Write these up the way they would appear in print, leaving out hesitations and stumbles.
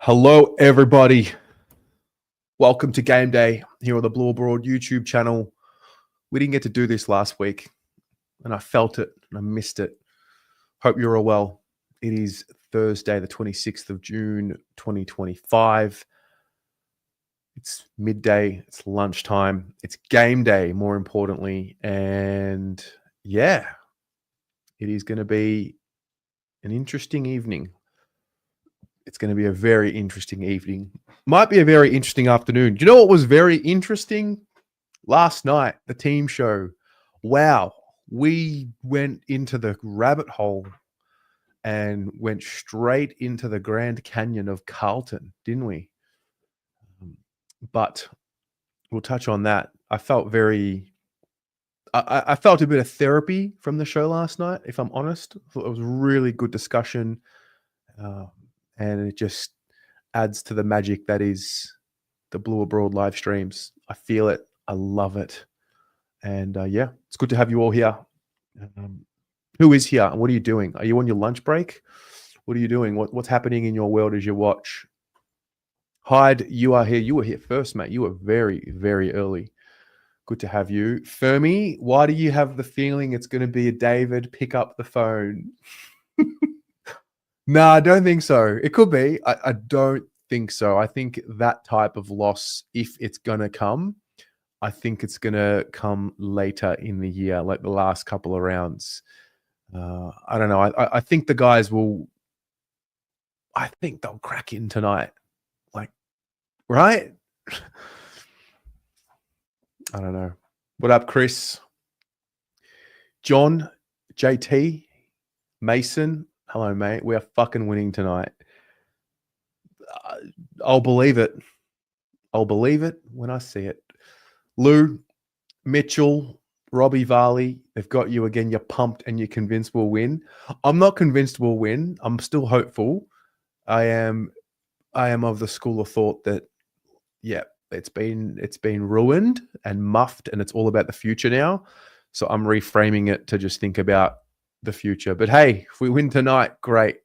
Hello, everybody. Welcome to Game Day here on the Blue Abroad YouTube channel. We didn't get to do this last week, and I felt it, and I missed it. Hope you're all well. It is Thursday, the 26th of June, 2025. It's midday. It's lunchtime. It's game day, more importantly. And yeah, it is going to be an interesting evening. It's going to be a very interesting evening. Might be a very interesting afternoon. Do you know what was very interesting? Last night, the team show. Wow. We went into the rabbit hole and went straight into the Grand Canyon of Carlton, didn't we? But we'll touch on that. I felt a bit of therapy from the show last night, if I'm honest. I thought it was a really good discussion. And it just adds to the magic that is the Blue Abroad live streams. I feel it. I love it. And yeah, it's good to have you all here. Who is here? And what are you doing? Are you on your lunch break? What are you doing? What's happening in your world as you watch? Hyde, you are here. You were here first, mate. You were very, very early. Good to have you. Fermi, why do you have the feeling it's going to be a David pick up the phone? No, I don't think so. It could be. I don't think so. I think that type of loss, if it's going to come, I think it's going to come later in the year, like the last couple of rounds. I don't know. I think the guys will, I think they'll crack in tonight. Like, right? I don't know. What up, Chris? John, JT, Mason. Hello, mate. We are fucking winning tonight. I'll believe it. I'll believe it when I see it. Lou, Mitchell, Robbie Varley, they've got you again. You're pumped and you're convinced we'll win. I'm not convinced we'll win. I'm still hopeful. I am of the school of thought that, yeah, it's been ruined and muffed, and it's all about the future now. So I'm reframing it to just think about the future. But hey, if we win tonight, great.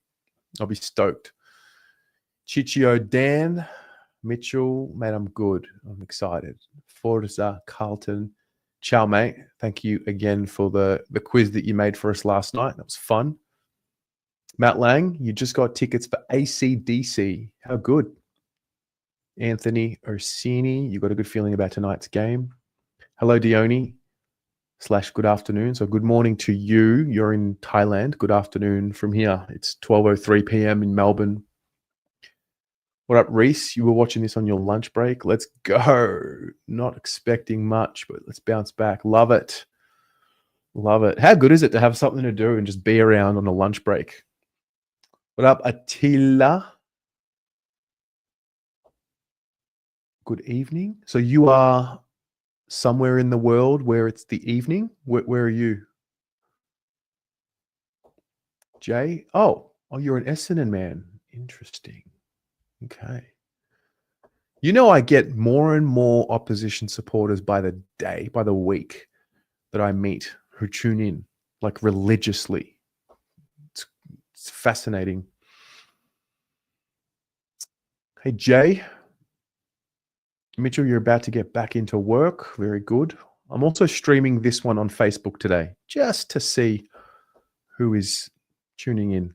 I'll be stoked. Chichio, Dan, Mitchell, mate, I'm good. I'm excited. Forza, Carlton. Ciao, mate. Thank you again for the quiz that you made for us last night. That was fun. Matt Lang, you just got tickets for AC/DC. How good. Anthony Orsini, you got a good feeling about tonight's game. Hello, Dione. / good afternoon. So good morning to you. You're in Thailand. Good afternoon from here. It's 12:03 p.m. in Melbourne. What up, Reese? You were watching this on your lunch break. Let's go. Not expecting much, but let's bounce back. Love it. Love it. How good is it to have something to do and just be around on a lunch break? What up, Attila? Good evening. So you are somewhere in the world where it's the evening? Where are you? Jay? Oh, you're an Essendon man. Interesting. Okay. You know, I get more and more opposition supporters by the day, by the week that I meet who tune in, like religiously. It's fascinating. Hey, Jay. Mitchell, you're about to get back into work. Very good. I'm also streaming this one on Facebook today, just to see who is tuning in.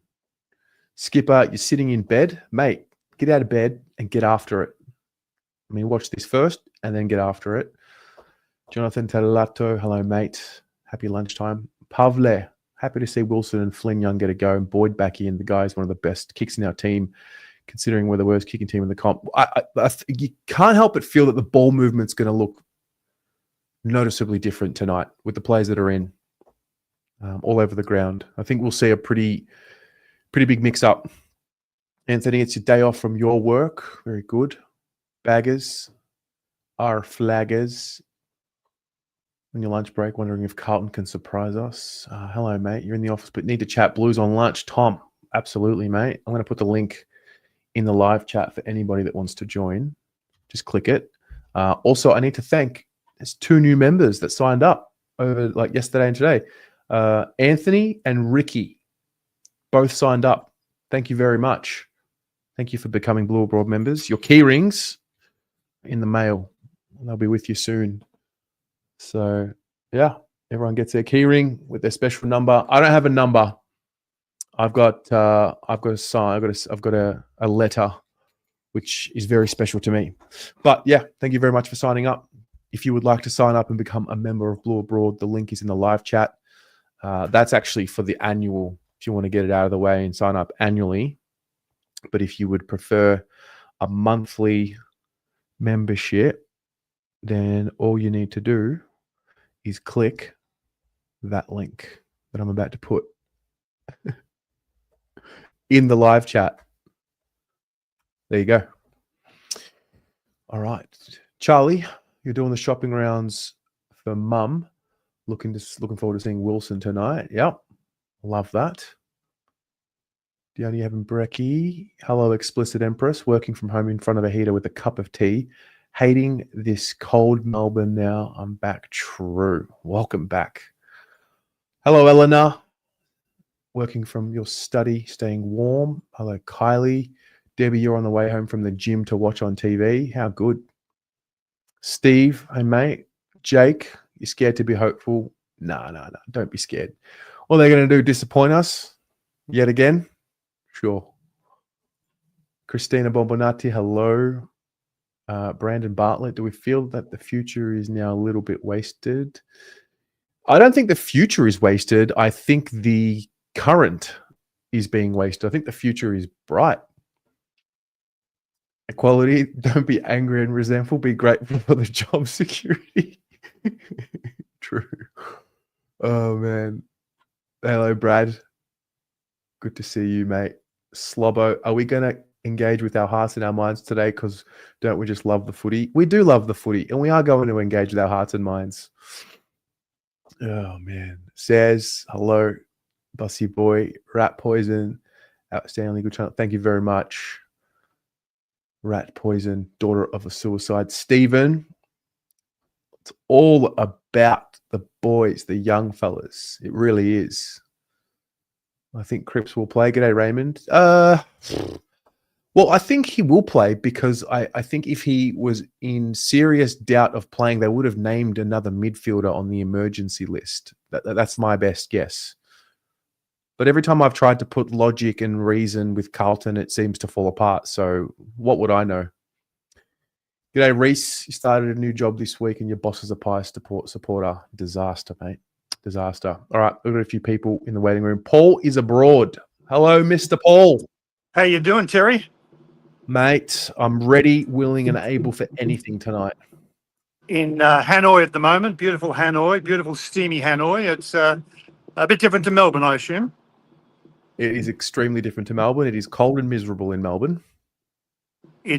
Skipper, you're sitting in bed. Mate, get out of bed and get after it. I mean, watch this first and then get after it. Jonathan Talato, hello, mate. Happy lunchtime. Pavle, happy to see Wilson and Flynn Young get a go. And Boyd back in. The guy is one of the best kicks in our team, considering we're the worst kicking team in the comp. You can't help but feel that the ball movement's going to look noticeably different tonight with the players that are in all over the ground. I think we'll see a pretty big mix-up. Anthony, it's your day off from your work. Very good. Baggers are flaggers. On your lunch break, wondering if Carlton can surprise us. Hello, mate. You're in the office, but need to chat Blues on lunch. Tom, absolutely, mate. I'm going to put the link in the live chat for anybody that wants to join. Just click it. Also, I need to thank, there's 2 new members that signed up over like yesterday and today. Anthony and Ricky both signed up. Thank you very much. Thank you for becoming Blue Abroad members. Your key rings in the mail. They'll be with you soon. So, yeah, everyone gets their key ring with their special number. I don't have a number. I've got a sign. I've got a letter, which is very special to me. But yeah, thank you very much for signing up. If you would like to sign up and become a member of Blue Abroad, the link is in the live chat. That's actually for the annual, if you want to get it out of the way and sign up annually. But if you would prefer a monthly membership, then all you need to do is click that link that I'm about to put in the live chat. There you go. All right. Charlie, you're doing the shopping rounds for Mum. Looking forward to seeing Wilson tonight. Yep. Love that. Diony having brekkie. Hello, Explicit Empress. Working from home in front of a heater with a cup of tea. Hating this cold Melbourne now. I'm back. True. Welcome back. Hello, Eleanor. Working from your study, staying warm. Hello, Kylie. Debbie, you're on the way home from the gym to watch on TV. How good. Steve, hey, mate. Jake, you're scared to be hopeful? No. Don't be scared. What are they going to do? Disappoint us yet again? Sure. Christina Bombonati, hello. Brandon Bartlett, do we feel that the future is now a little bit wasted? I don't think the future is wasted. I think the current is being wasted. I think the future is bright. Equality, don't be angry and resentful. Be grateful for the job security. True. Oh, man. Hello, Brad. Good to see you, mate. Slobbo, are we going to engage with our hearts and our minds today? Because don't we just love the footy? We do love the footy, and we are going to engage with our hearts and minds. Oh, man. Says, hello, Bossy Boy. Rat Poison, outstandingly good channel. Thank you very much. Rat Poison, daughter of a suicide. Stephen, it's all about the boys, the young fellas. It really is. I think Cripps will play. G'day, Raymond. Well, I think he will play because I think if he was in serious doubt of playing, they would have named another midfielder on the emergency list. That's my best guess. But every time I've tried to put logic and reason with Carlton, it seems to fall apart. So what would I know? G'day, Reese. You started a new job this week and your boss is a Pious supporter. Disaster, mate. Disaster. All right, we've got a few people in the waiting room. Paul is abroad. Hello, Mr. Paul. How you doing, Terry? Mate, I'm ready, willing, and able for anything tonight. In Hanoi at the moment. Beautiful Hanoi. Beautiful, steamy Hanoi. It's a bit different to Melbourne, I assume. It is extremely different to Melbourne. It is cold and miserable in Melbourne.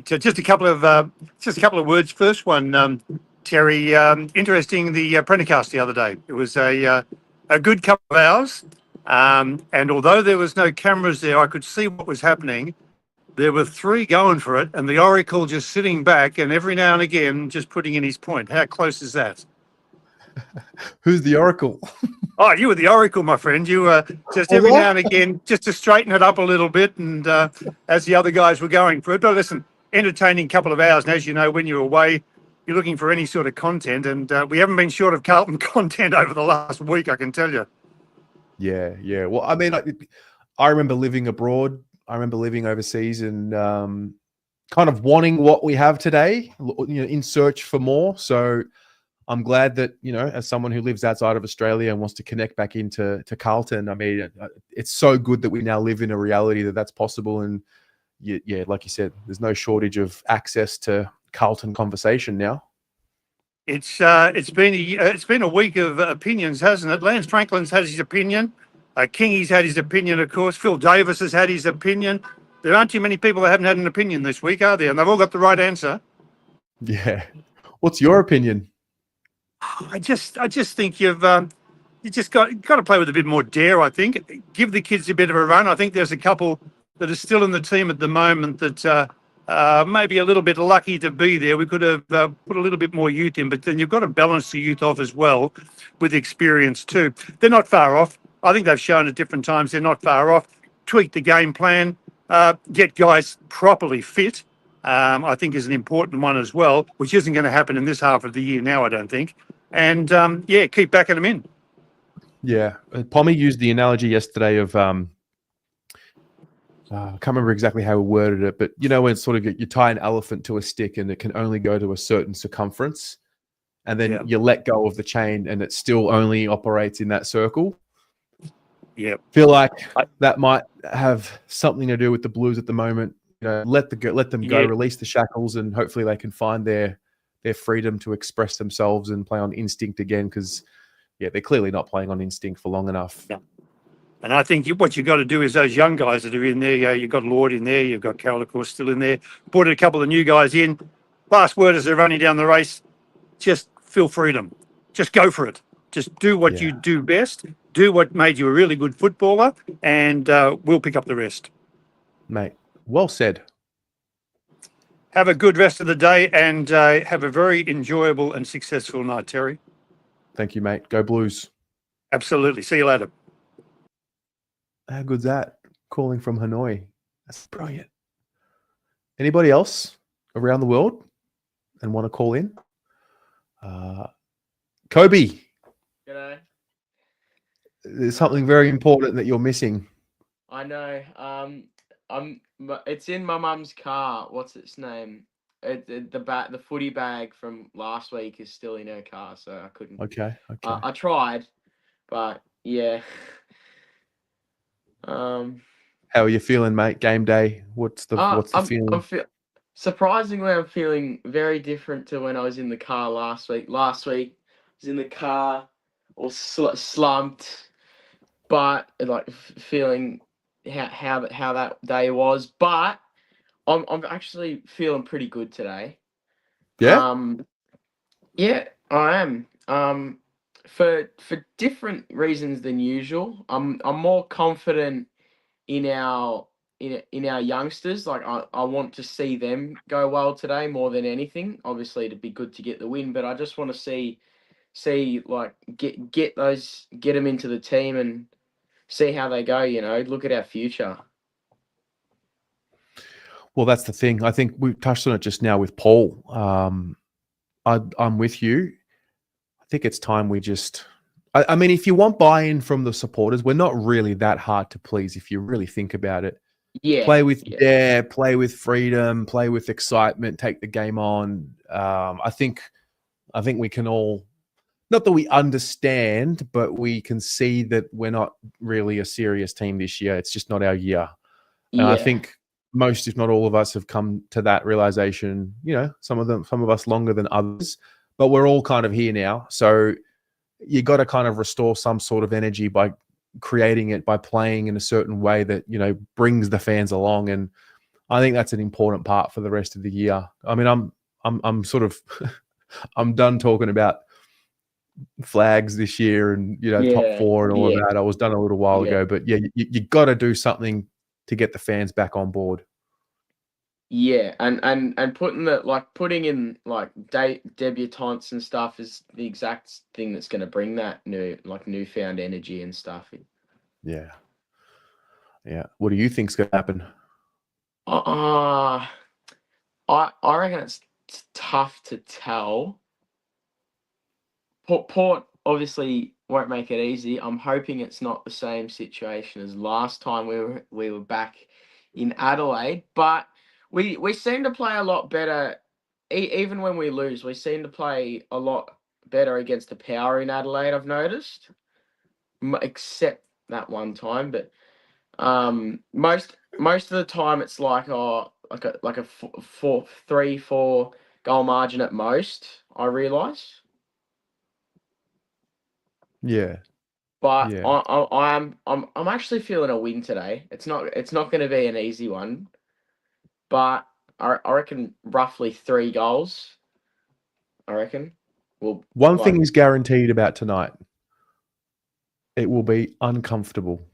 Just a couple of words. First one, Terry. Interesting. The Prendercast the other day. It was a good couple of hours, and although there was no cameras there, I could see what was happening. There were three going for it, and the Oracle just sitting back, and every now and again just putting in his point. How close is that? Who's the Oracle? Oh, you were the Oracle, my friend. You were just every now and again, just to straighten it up a little bit, and as the other guys were going for it. But listen, entertaining couple of hours. And as you know, when you're away, you're looking for any sort of content, and we haven't been short of Carlton content over the last week, I can tell you. Yeah. Well, I mean, I remember living abroad. I remember living overseas and kind of wanting what we have today, in search for more. So I'm glad that, as someone who lives outside of Australia and wants to connect back into Carlton, I mean, it's so good that we now live in a reality that's possible. And yeah, like you said, there's no shortage of access to Carlton conversation now. It's been a week of opinions, hasn't it? Lance Franklin's had his opinion. Kingy's had his opinion, of course. Phil Davis has had his opinion. There aren't too many people that haven't had an opinion this week, are there? And they've all got the right answer. Yeah. What's your opinion? I just think you just got to play with a bit more dare. I think give the kids a bit of a run. I think there's a couple that are still in the team at the moment that maybe a little bit lucky to be there. We could have put a little bit more youth in, but then you've got to balance the youth off as well with experience too. They're not far off. I think they've shown at different times they're not far off. Tweak the game plan. get guys properly fit, I think is an important one as well, which isn't going to happen in this half of the year now, I don't think. And keep backing them in. Yeah. Pommy used the analogy yesterday of I can't remember exactly how we worded it, but when sort of you tie an elephant to a stick and it can only go to a certain circumference, and then you let go of the chain and it still only operates in that circle. Yeah. Feel like that might have something to do with the Blues at the moment. Let them go, release the shackles, and hopefully they can find their freedom to express themselves and play on instinct again, because they're clearly not playing on instinct for long enough. Yeah. And I think what you've got to do is those young guys that are in there, you've got Lord in there, you've got Carroll, of course, still in there, put a couple of new guys in. Last word as they're running down the race, just feel freedom. Just go for it. Just do what you do best. Do what made you a really good footballer, and we'll pick up the rest. Mate, well said. Have a good rest of the day, and have a very enjoyable and successful night, Terry. Thank you, mate. Go Blues. Absolutely. See you later. How good's that? Calling from Hanoi. That's brilliant. Anybody else around the world and want to call in? Kobe. G'day. There's something very important that you're missing. I know. It's in my mum's car. What's its name? The footy bag from last week is still in her car, so I couldn't. Okay. I tried, but yeah. How are you feeling, mate? Game day. What's the feeling? Surprisingly, I'm feeling very different to when I was in the car last week. Last week, I was in the car, all slumped, but like feeling how that day was. But I'm actually feeling pretty good today. Yeah. Yeah, I am. For different reasons than usual. I'm more confident in our youngsters. Like I want to see them go well today more than anything. Obviously, it'd be good to get the win, but I just want to see like get them into the team and see how they go. Look at our future. Well, that's the thing. I think we touched on it just now with Paul. I'm with you. I think it's time we just. I mean, if you want buy-in from the supporters, we're not really that hard to please if you really think about it. Yeah. Play with play with freedom, play with excitement, take the game on. I think we can all, not that we understand, but we can see that we're not really a serious team this year. It's just not our year. And I think most, if not all of us, have come to that realization, some of us longer than others, but we're all kind of here now. So you got to kind of restore some sort of energy by creating it, by playing in a certain way that, brings the fans along. And I think that's an important part for the rest of the year. I mean, I'm sort of, I'm done talking about flags this year and, top four and all of that. I was done a little while ago, but you got to do something to get the fans back on board. Yeah, and putting in debutantes and stuff is the exact thing that's going to bring that newfound energy and stuff. Yeah. What do you think's going to happen? I reckon it's tough to tell. Port obviously won't make it easy. I'm hoping it's not the same situation as last time we were back in Adelaide, but we seem to play a lot better. Even when we lose, we seem to play a lot better against the power in Adelaide, I've noticed, except that one time. But most of the time it's like a 3-4 goal margin at most, I realise. Yeah. But I'm actually feeling a win today. It's not going to be an easy one, but I reckon roughly 3 goals. I reckon. One thing is guaranteed about tonight. It will be uncomfortable.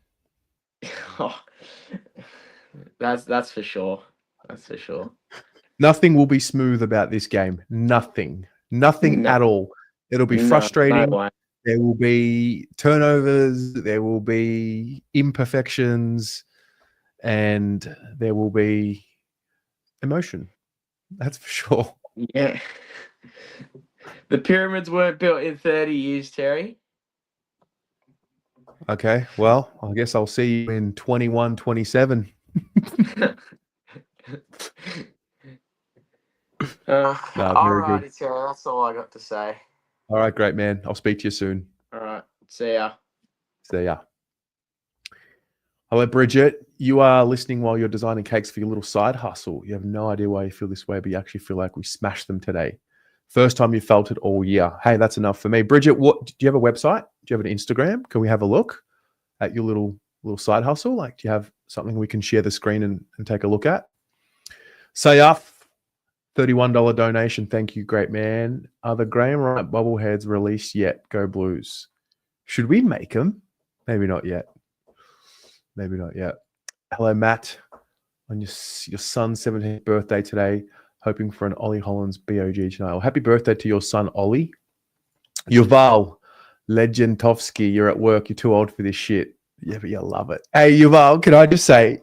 That's for sure. That's for sure. Nothing will be smooth about this game. Nothing at all. It'll be frustrating. No way. There will be turnovers. There will be imperfections. and there will be emotion. That's for sure. Yeah. The pyramids weren't built in 30 years, Terry. Okay, well, I guess I'll see you in 21, 27. All Very good. righty, Terry. That's all I got to say. All right, great, man. I'll speak to you soon. All right. See ya. See ya. Hello, Bridget. You are listening while you're designing cakes for your little side hustle. You have no idea why you feel this way, but you actually feel like we smashed them today. First time you felt it all year. Hey, that's enough for me. Bridget, what do you have a website? Do you have an Instagram? Can we have a look at your little side hustle? Like, do you have something we can share the screen and take a look at? Sayaf, $31 donation. Thank you, great man. Are the Graham Wright bobbleheads released yet? Go Blues. Should we make them? Maybe not yet. Maybe not yet. Hello, Matt. On your son's 17th birthday today, hoping for an Ollie Hollands BOG tonight. Well, happy birthday to your son, Ollie. Yuval Legendovsky, you're at work. You're too old for this shit. Yeah, but you love it. Hey, Yuval, can I just say,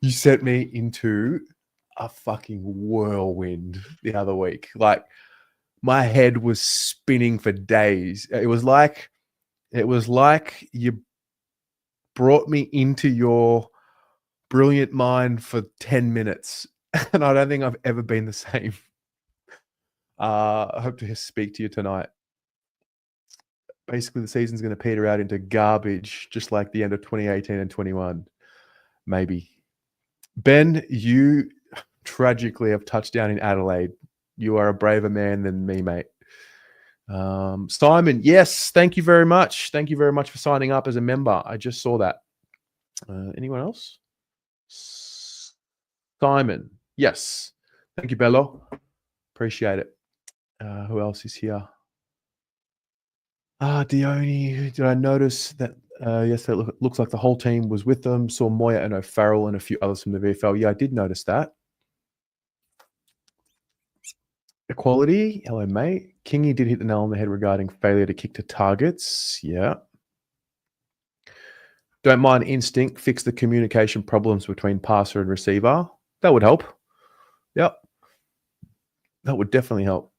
you sent me into a fucking whirlwind the other week. Like, my head was spinning for days. It was like you brought me into your brilliant mind for 10 minutes. And I don't think I've ever been the same. I hope to speak to you tonight. Basically, the season's going to peter out into garbage, just like the end of 2018 and 21. Maybe. Ben, you tragically have touched down in Adelaide. You are a braver man than me, mate. Simon, yes, thank you very much. Thank you very much for signing up as a member. I just saw that. Anyone else? Simon, yes. Thank you, Bello. Appreciate it. Who else is here? Dione, did I notice that yes, that looks like the whole team was with them. Saw Moya and O'Farrell and a few others from the VFL. Yeah, I did notice that. Equality, hello, mate. Kingy did hit the nail on the head regarding failure to kick to targets. Yeah. Don't mind instinct. Fix the communication problems between passer and receiver. That would help. Yep. That would definitely help.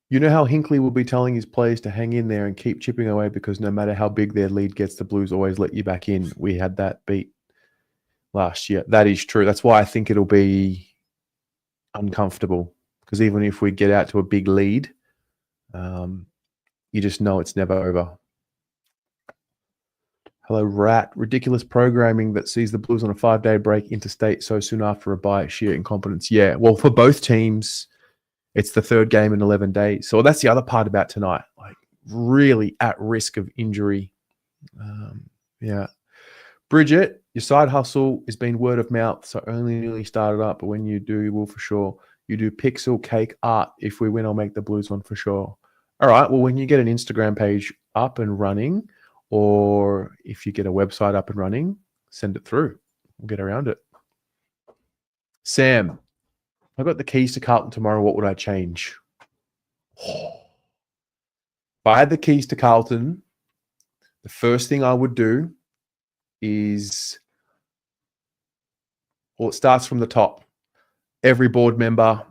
You know how Hinkley will be telling his players to hang in there and keep chipping away because no matter how big their lead gets, the Blues always let you back in. We had that beat last year. That is true. That's why I think it'll be uncomfortable because even if we get out to a big lead, you just know it's never over. Hello, Rat. Ridiculous programming that sees the Blues on a 5-day break interstate so soon after a bye. Sheer incompetence. Yeah, well, for both teams, it's the third game in 11 days. So that's the other part about tonight. Like, really at risk of injury. Yeah. Bridget, your side hustle is being word of mouth, so only nearly started up, but when you do, you will for sure. You do pixel cake art. If we win, I'll make the Blues one for sure. All right, well, when you get an Instagram page up and running, or if you get a website up and running, send it through. We'll get around it. Sam, if I got the keys to Carlton tomorrow, what would I change? If I had the keys to Carlton, the first thing I would do is, well, it starts from the top. Every board member,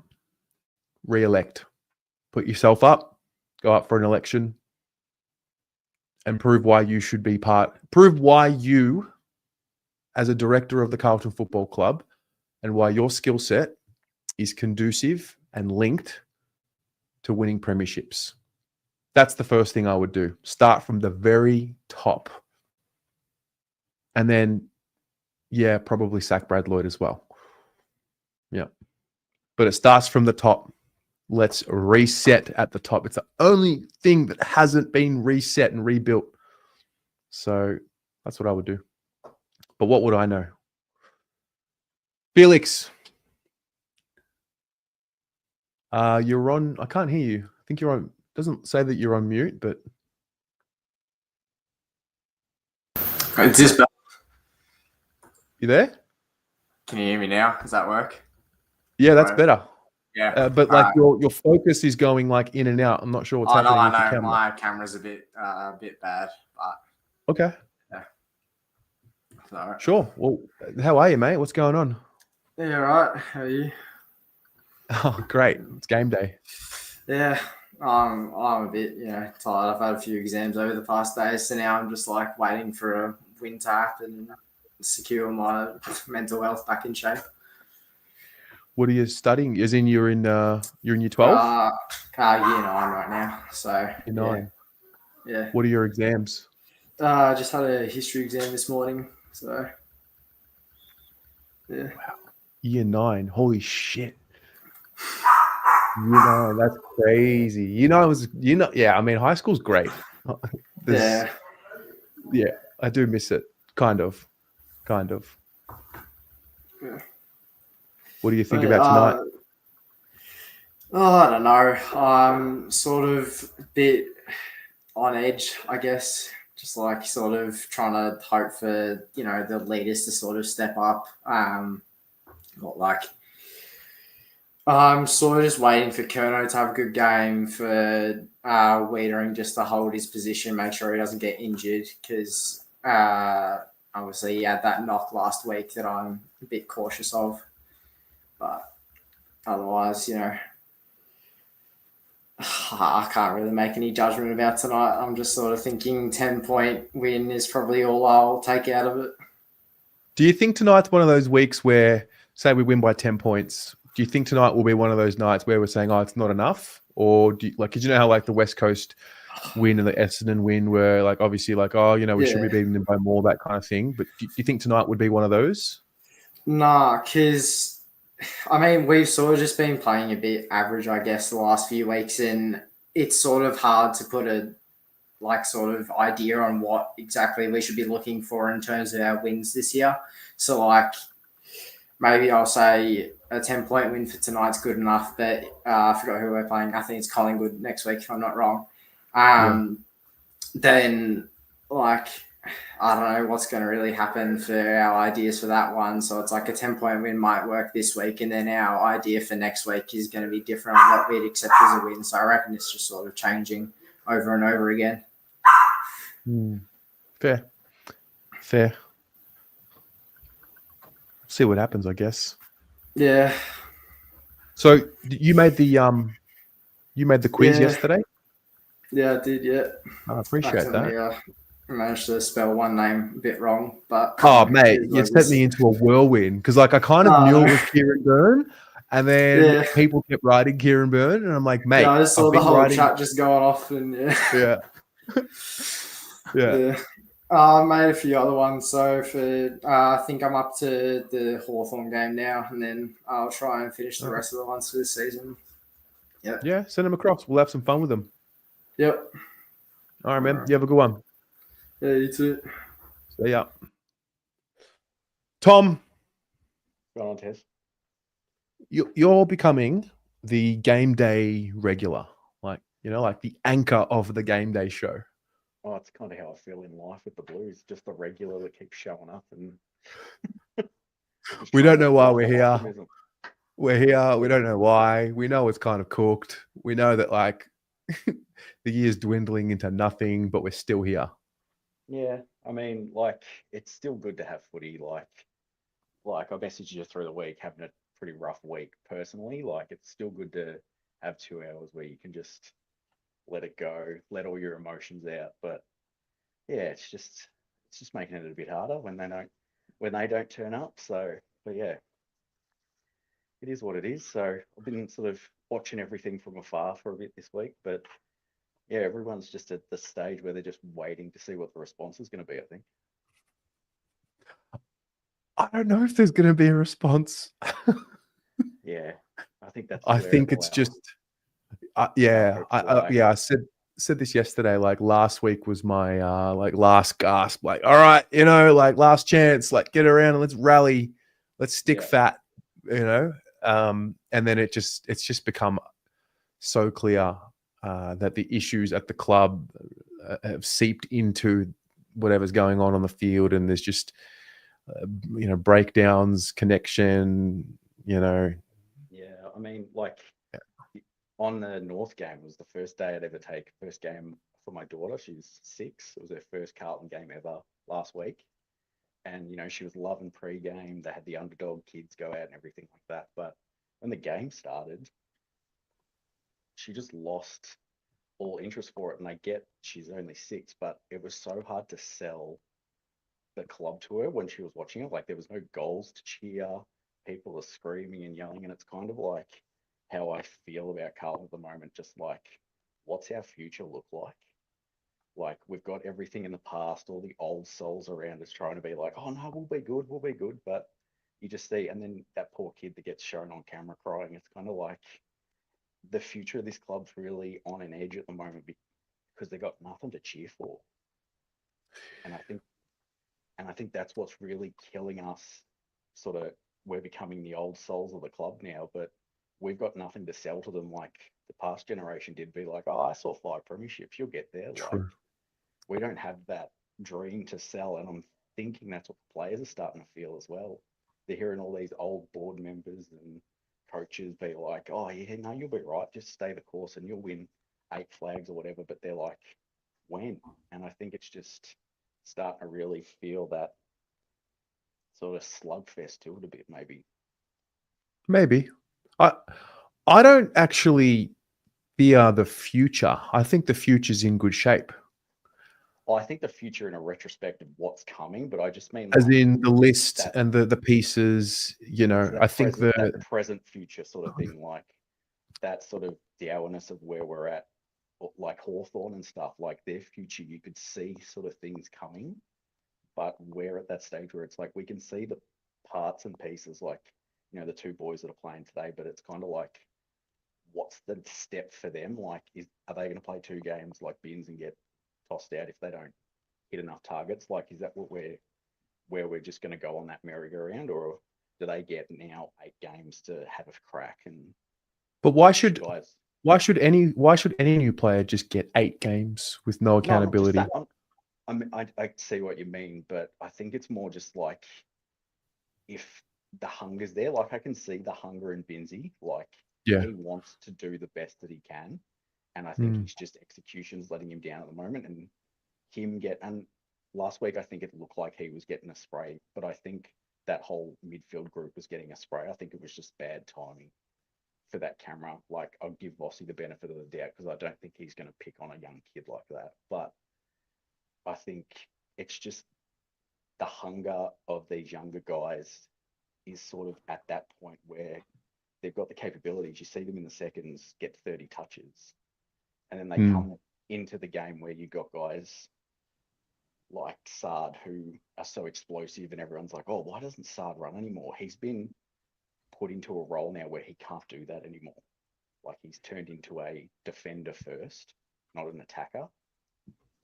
re-elect. Put yourself up, go up for an election, and prove why you should be prove why you, as a director of the Carlton Football Club, and why your skill set is conducive and linked to winning premierships. That's the first thing I would do. Start from the very top. And then, yeah, probably sack Brad Lloyd as well. Yeah. But it starts from the top. Let's reset at the top. It's the only thing that hasn't been reset and rebuilt. So that's what I would do. But what would I know? Felix, you're on. I can't hear you. I think you're on. Doesn't say that you're on mute, but Is this better? You there? Can you hear me now? Does that work? Yeah, that's Right. better. Yeah. But like your focus is going like in and out. I'm not sure what's happening with your I know. camera. My camera's a bit bad, but Okay, yeah. So, sure. Well, how are you, mate? What's going on? yeah, right. How are you? Oh, great. It's game day. Yeah, I'm a bit, tired. I've had a few exams over the past days, so now I'm just like waiting for a win to happen and secure my mental health back in shape. What are you studying? As in you're in year 12? Year 9 right now. So Year 9. Yeah. What are your exams? I just had a history exam this morning. So yeah. Wow. Year 9. Holy shit. That's crazy. Yeah, I mean, high school's great. Yeah. Yeah, I do miss it. Kind of. Yeah. What do you think about tonight? I don't know. I'm sort of a bit on edge, I guess. Just like sort of trying to hope for, the leaders to sort of step up. I'm sort of just waiting for Kerno to have a good game, for Wiedering just to hold his position, make sure he doesn't get injured, because obviously he had that knock last week that I'm a bit cautious of. But otherwise, I can't really make any judgment about tonight. I'm just sort of thinking 10-point win is probably all I'll take out of it. Do you think tonight's one of those weeks where, say we win by 10 points, do you think tonight will be one of those nights where we're saying, oh, it's not enough? Or do you, did you know how like the West Coast win and the Essendon win were like, obviously like, oh, we should be beating them by more, that kind of thing. But do you think tonight would be one of those? Nah, because I mean, we've sort of just been playing a bit average, I guess, the last few weeks, and it's sort of hard to put a sort of idea on what exactly we should be looking for in terms of our wins this year. So maybe I'll say a 10-point win for tonight's good enough, but I forgot who we're playing. I think it's Collingwood next week, if I'm not wrong. Then I don't know what's going to really happen for our ideas for that one. So it's like a 10-point win might work this week, and then our idea for next week is going to be different from what we'd accept as a win. So I reckon it's just sort of changing over and over again. Fair. See what happens, I guess. Yeah. So you made the quiz yesterday? Yeah, I did. Yeah. I appreciate that. I managed to spell one name a bit wrong, but mate, you sent me into a whirlwind because I kind of knew it was Kieran Byrne, and then people kept writing Kieran Byrne, and I'm like, mate, I just saw the whole chat just going off, and yeah. I made a few other ones, so I think I'm up to the Hawthorn game now, and then I'll try and finish the rest of the ones for this season. Yep. Yeah, send them across. We'll have some fun with them. Yep. All right, man. You have a good one. Yeah, you too. See ya. Tom. Go on, Tess. You're becoming the game day regular, like the anchor of the game day show. Oh, it's kind of how I feel in life with the Blues. Just the regular that keeps showing up, and we don't know why we're here. Optimism. We're here. We don't know why. We know it's kind of cooked. We know that the year's dwindling into nothing, but we're still here. Yeah, I mean, it's still good to have footy. Like I messaged you through the week, having a pretty rough week personally. It's still good to have 2 hours where you can just let it go, let all your emotions out. But yeah, it's just making it a bit harder when they don't turn up. So, but yeah, it is what it is. So I've been sort of watching everything from afar for a bit this week, but yeah, everyone's just at the stage where they're just waiting to see what the response is going to be, I think. I don't know if there's going to be a response. Yeah, I think that's. I think it's just. I said this yesterday. Last week was my last gasp. All right, last chance. Get around and let's rally. Let's stick fat. And then it's just become so clear that the issues at the club have seeped into whatever's going on the field, and there's just breakdowns, connection. Yeah, I mean, like on the North game was the first day I'd ever take first game for my daughter. She's 6. It was her first Carlton game ever last week. And, you know, she was loving pre-game. They had the underdog kids go out and everything like that. But when the game started, she just lost all interest for it. And I get she's only 6, but it was so hard to sell the club to her when she was watching it. Like there was no goals to cheer. People are screaming and yelling. And it's kind of like how I feel about Carlton at the moment. Just like, what's our future look like? Like we've got everything in the past, all the old souls around us trying to be like, oh no, we'll be good. But you just see, and then that poor kid that gets shown on camera crying. It's kind of like the future of this club's really on an edge at the moment because they got nothing to cheer for. And I think that's what's really killing us. Sort of, we're becoming the old souls of the club now, but we've got nothing to sell to them like the past generation did. Be like, oh, I saw 5 premierships, you'll get there. Like True. we don't have that dream to sell, and I'm thinking that's what the players are starting to feel as well. They're hearing all these old board members and coaches be like, oh yeah, no, you'll be right, just stay the course and you'll win 8 flags or whatever. But they're like, when? And I think it's just starting to really feel that sort of slugfest to it a bit, maybe. Maybe. I don't actually fear the future. I think the future's in good shape. Well, I think the future in a retrospect of what's coming, but I just mean As like in the list that, and the pieces, you know, that I think that present future sort of thing, like that sort of the awareness of where we're at, like Hawthorn and stuff, like their future, you could see sort of things coming, but we're at that stage where it's like we can see the parts and pieces, like, you know, the 2 boys that are playing today, but it's kind of like, what's the step for them? Like, are they going to play 2 games like bins and get tossed out if they don't hit enough targets? Like, is that what where we're just going to go on that merry-go-round, or do they get now 8 games to have a crack? And But why should guys, why should any new player just get 8 games with no no, not just accountability? that. I see what you mean, but I think it's more just like if the hunger's there, like I can see the hunger in Binsey, like Yeah. he wants to do the best that he can, and I think Mm. he's just execution's letting him down at the moment, and and last week I think it looked like he was getting a spray, but I think that whole midfield group was getting a spray. I think it was just bad timing for that camera. Like I'll give Vossi the benefit of the doubt because I don't think he's going to pick on a young kid like that, but I think it's just the hunger of these younger guys is sort of at that point where they've got the capabilities. You see them in the seconds get 30 touches, and then they come into the game where you got guys like Sard who are so explosive, and everyone's like, oh, why doesn't Sard run anymore? He's been put into a role now where he can't do that anymore. Like he's turned into a defender first, not an attacker.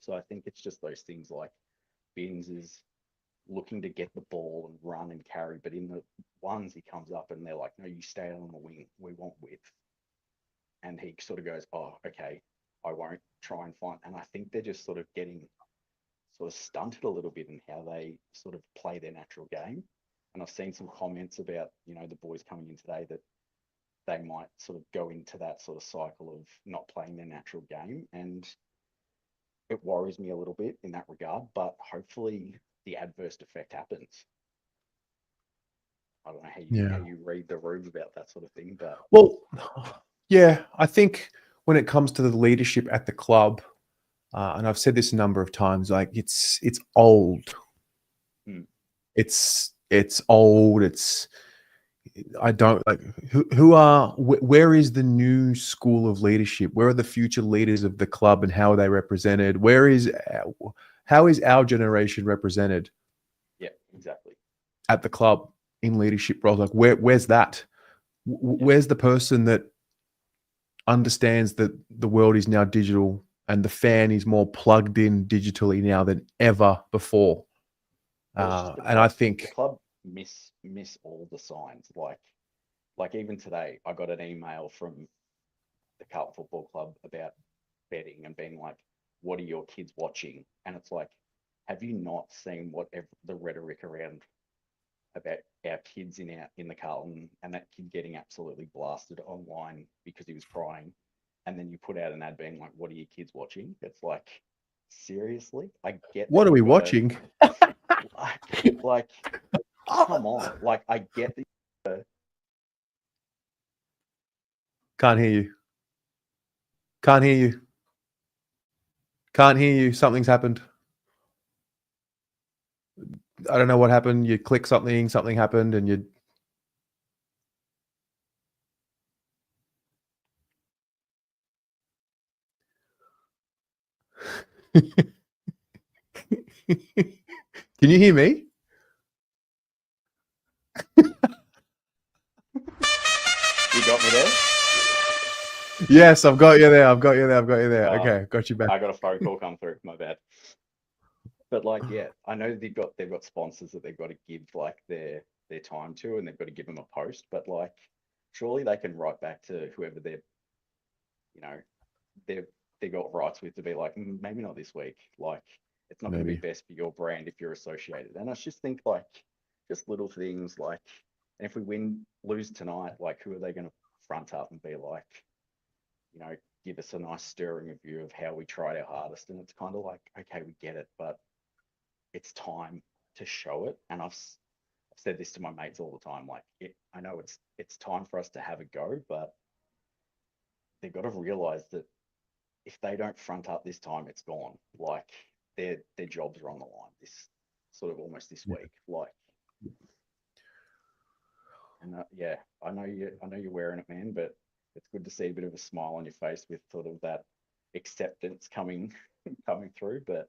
So I think it's just those things like Binns is looking to get the ball and run and carry, but in the ones he comes up and they're like, no, you stay on the wing, we want width. And he sort of goes, oh, okay, I won't try and find. And I think they're just sort of getting sort of stunted a little bit in how they sort of play their natural game. And I've seen some comments about, you know, the boys coming in today that they might sort of go into that sort of cycle of not playing their natural game. And it worries me a little bit in that regard, but hopefully the adverse effect happens. I don't know how you read the room about that sort of thing, but Well, yeah, I think when it comes to the leadership at the club, and I've said this a number of times, like it's old. It's old. I don't like where is the new school of leadership? Where are the future leaders of the club and how are they represented? How is our generation represented? Yeah, exactly. At the club in leadership roles, like where's that? Where's the person that understands that the world is now digital and the fan is more plugged in digitally now than ever before? And I think the club miss all the signs. Like even today, I got an email from the Carlton Football Club about betting and being like, "What are your kids watching?" And it's like, have you not seen the rhetoric around about our kids in the Carlton, and that kid getting absolutely blasted online because he was crying, and then you put out an ad being like, "What are your kids watching?" It's like, seriously, I get What that are we you've got watching? like, come on, like I get that. Can't hear you. Can't hear you. Can't hear you. Something's happened. I don't know what happened. You click something happened, and you. Can you hear me? You got me there. Yes, I've got you there. I've got you there. Oh, Okay, got you back. I got a phone call come through. My bad. But like, yeah, I know they've got sponsors that they've got to give like their time to, and they've got to give them a post. But like, surely they can write back to whoever you know, they got rights with to be like, maybe not this week. Like, it's not going to be Maybe. best for your brand if you're associated. And I just think like, just little things like, and if we lose tonight, like, who are they going to front up and be like, give us a nice stirring review of how we tried our hardest? And it's kind of like, okay, we get it, but it's time to show it. And I've said this to my mates all the time. Like, I know it's time for us to have a go, but they've got to realize that if they don't front up this time, it's gone. Like, their jobs are on the line this sort of almost this week. Like, and yeah, I know you're wearing it, man, but it's good to see a bit of a smile on your face with sort of that acceptance coming through. But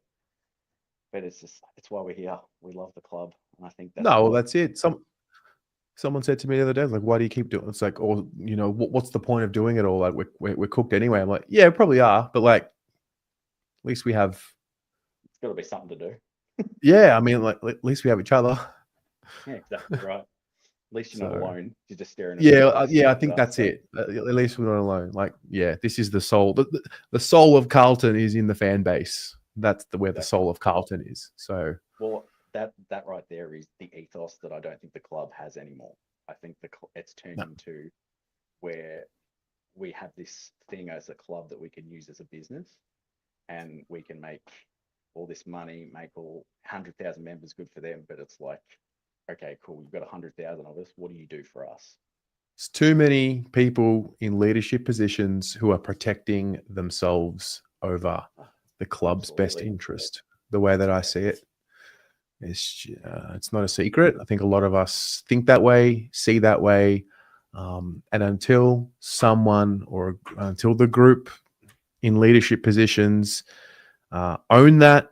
it's why we're here. We love the club, and I think that's No, well, that's it. Someone said to me the other day, like, "Why do you keep doing it?" It's like, or what's the point of doing it all? Like, we're cooked anyway. I'm like, yeah, probably are, but like, at least we have. It's got to be something to do. Yeah, I mean, like, at least we have each other. Yeah, exactly right. At least you're not alone. You're just staring at Yeah, I think that's it. At least we're not alone. Like, yeah, this is the soul. The soul of Carlton is in the fan base. That's where the soul of Carlton is. So, well, that right there is the ethos that I don't think the club has anymore. I think it's turned into where we have this thing as a club that we can use as a business, and we can make all this money, make all 100,000 members, good for them. But it's like, okay, cool, you've got 100,000 of us. What do you do for us? it's too many people in leadership positions who are protecting themselves over the club's best interest. The way that I see it, it's not a secret. I think a lot of us think that way, see that way, and until someone or until the group in leadership positions own that,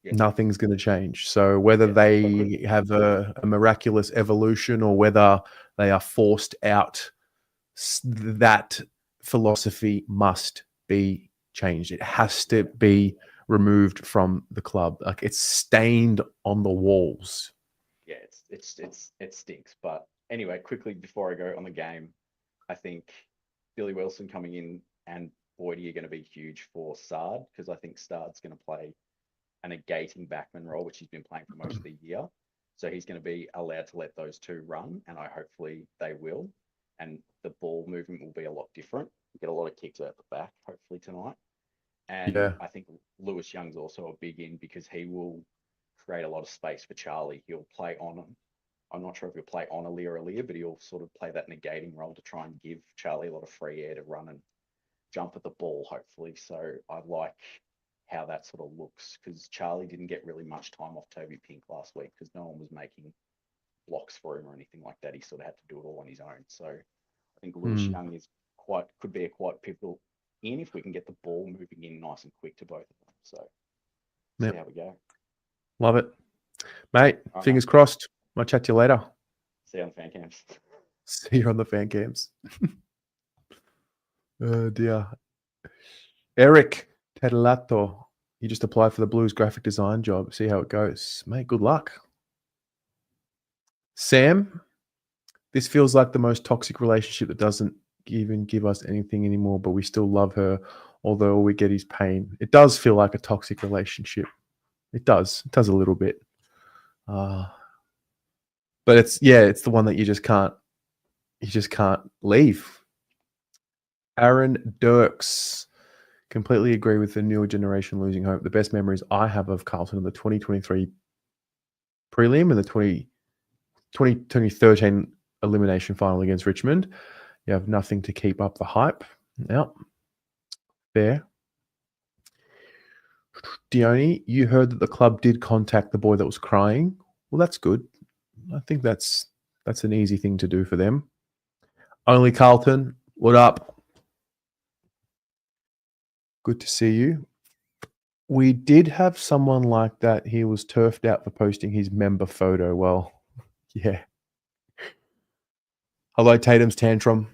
nothing's going to change. So whether they have a miraculous evolution or whether they are forced out, that philosophy must be changed. It has to be removed from the club. Like, it's stained on the walls. Yeah, it stinks. But anyway, quickly before I go on the game, I think Billy Wilson coming in and Boydie are going to be huge for Sard, because I think Sard's going to play a negating backman role, which he's been playing for most of the year. So he's going to be allowed to let those two run, and hopefully they will. And the ball movement will be a lot different. Get a lot of kicks out the back, hopefully tonight. And I think Lewis Young's also a big in, because he will create a lot of space for Charlie. He'll play on him. I'm not sure if he'll play on Aliir, but he'll sort of play that negating role to try and give Charlie a lot of free air to run and jump at the ball, hopefully. So I like how that sort of looks, because Charlie didn't get really much time off Toby Pink last week because no one was making blocks for him or anything like that. He sort of had to do it all on his own. So I think Lewis Young could be a quite pivotal in if we can get the ball moving in nice and quick to both of them. So see how we go. Love it, mate. Fingers crossed. I'll chat to you later. See you on the fan camps. See you on the fan camps. Oh dear. Eric Tedelato, you just applied for the Blues graphic design job. See how it goes, mate. Good luck. Sam, this feels like the most toxic relationship that doesn't even give us anything anymore, but we still love her, although all we get is pain. It does feel like a toxic relationship. It does. It does a little bit. But But it's the one that you just can't leave. Aaron Dirks. Completely agree with the newer generation losing hope. The best memories I have of Carlton are the 2023 prelim and the 2013 elimination final against Richmond. You have nothing to keep up the hype. Yep. Fair. Dione, you heard that the club did contact the boy that was crying. Well, that's good. I think that's an easy thing to do for them. Only Carlton, what up? Good to see you. We did have someone like that. He was turfed out for posting his member photo. Well, yeah. Hello, Tatum's tantrum.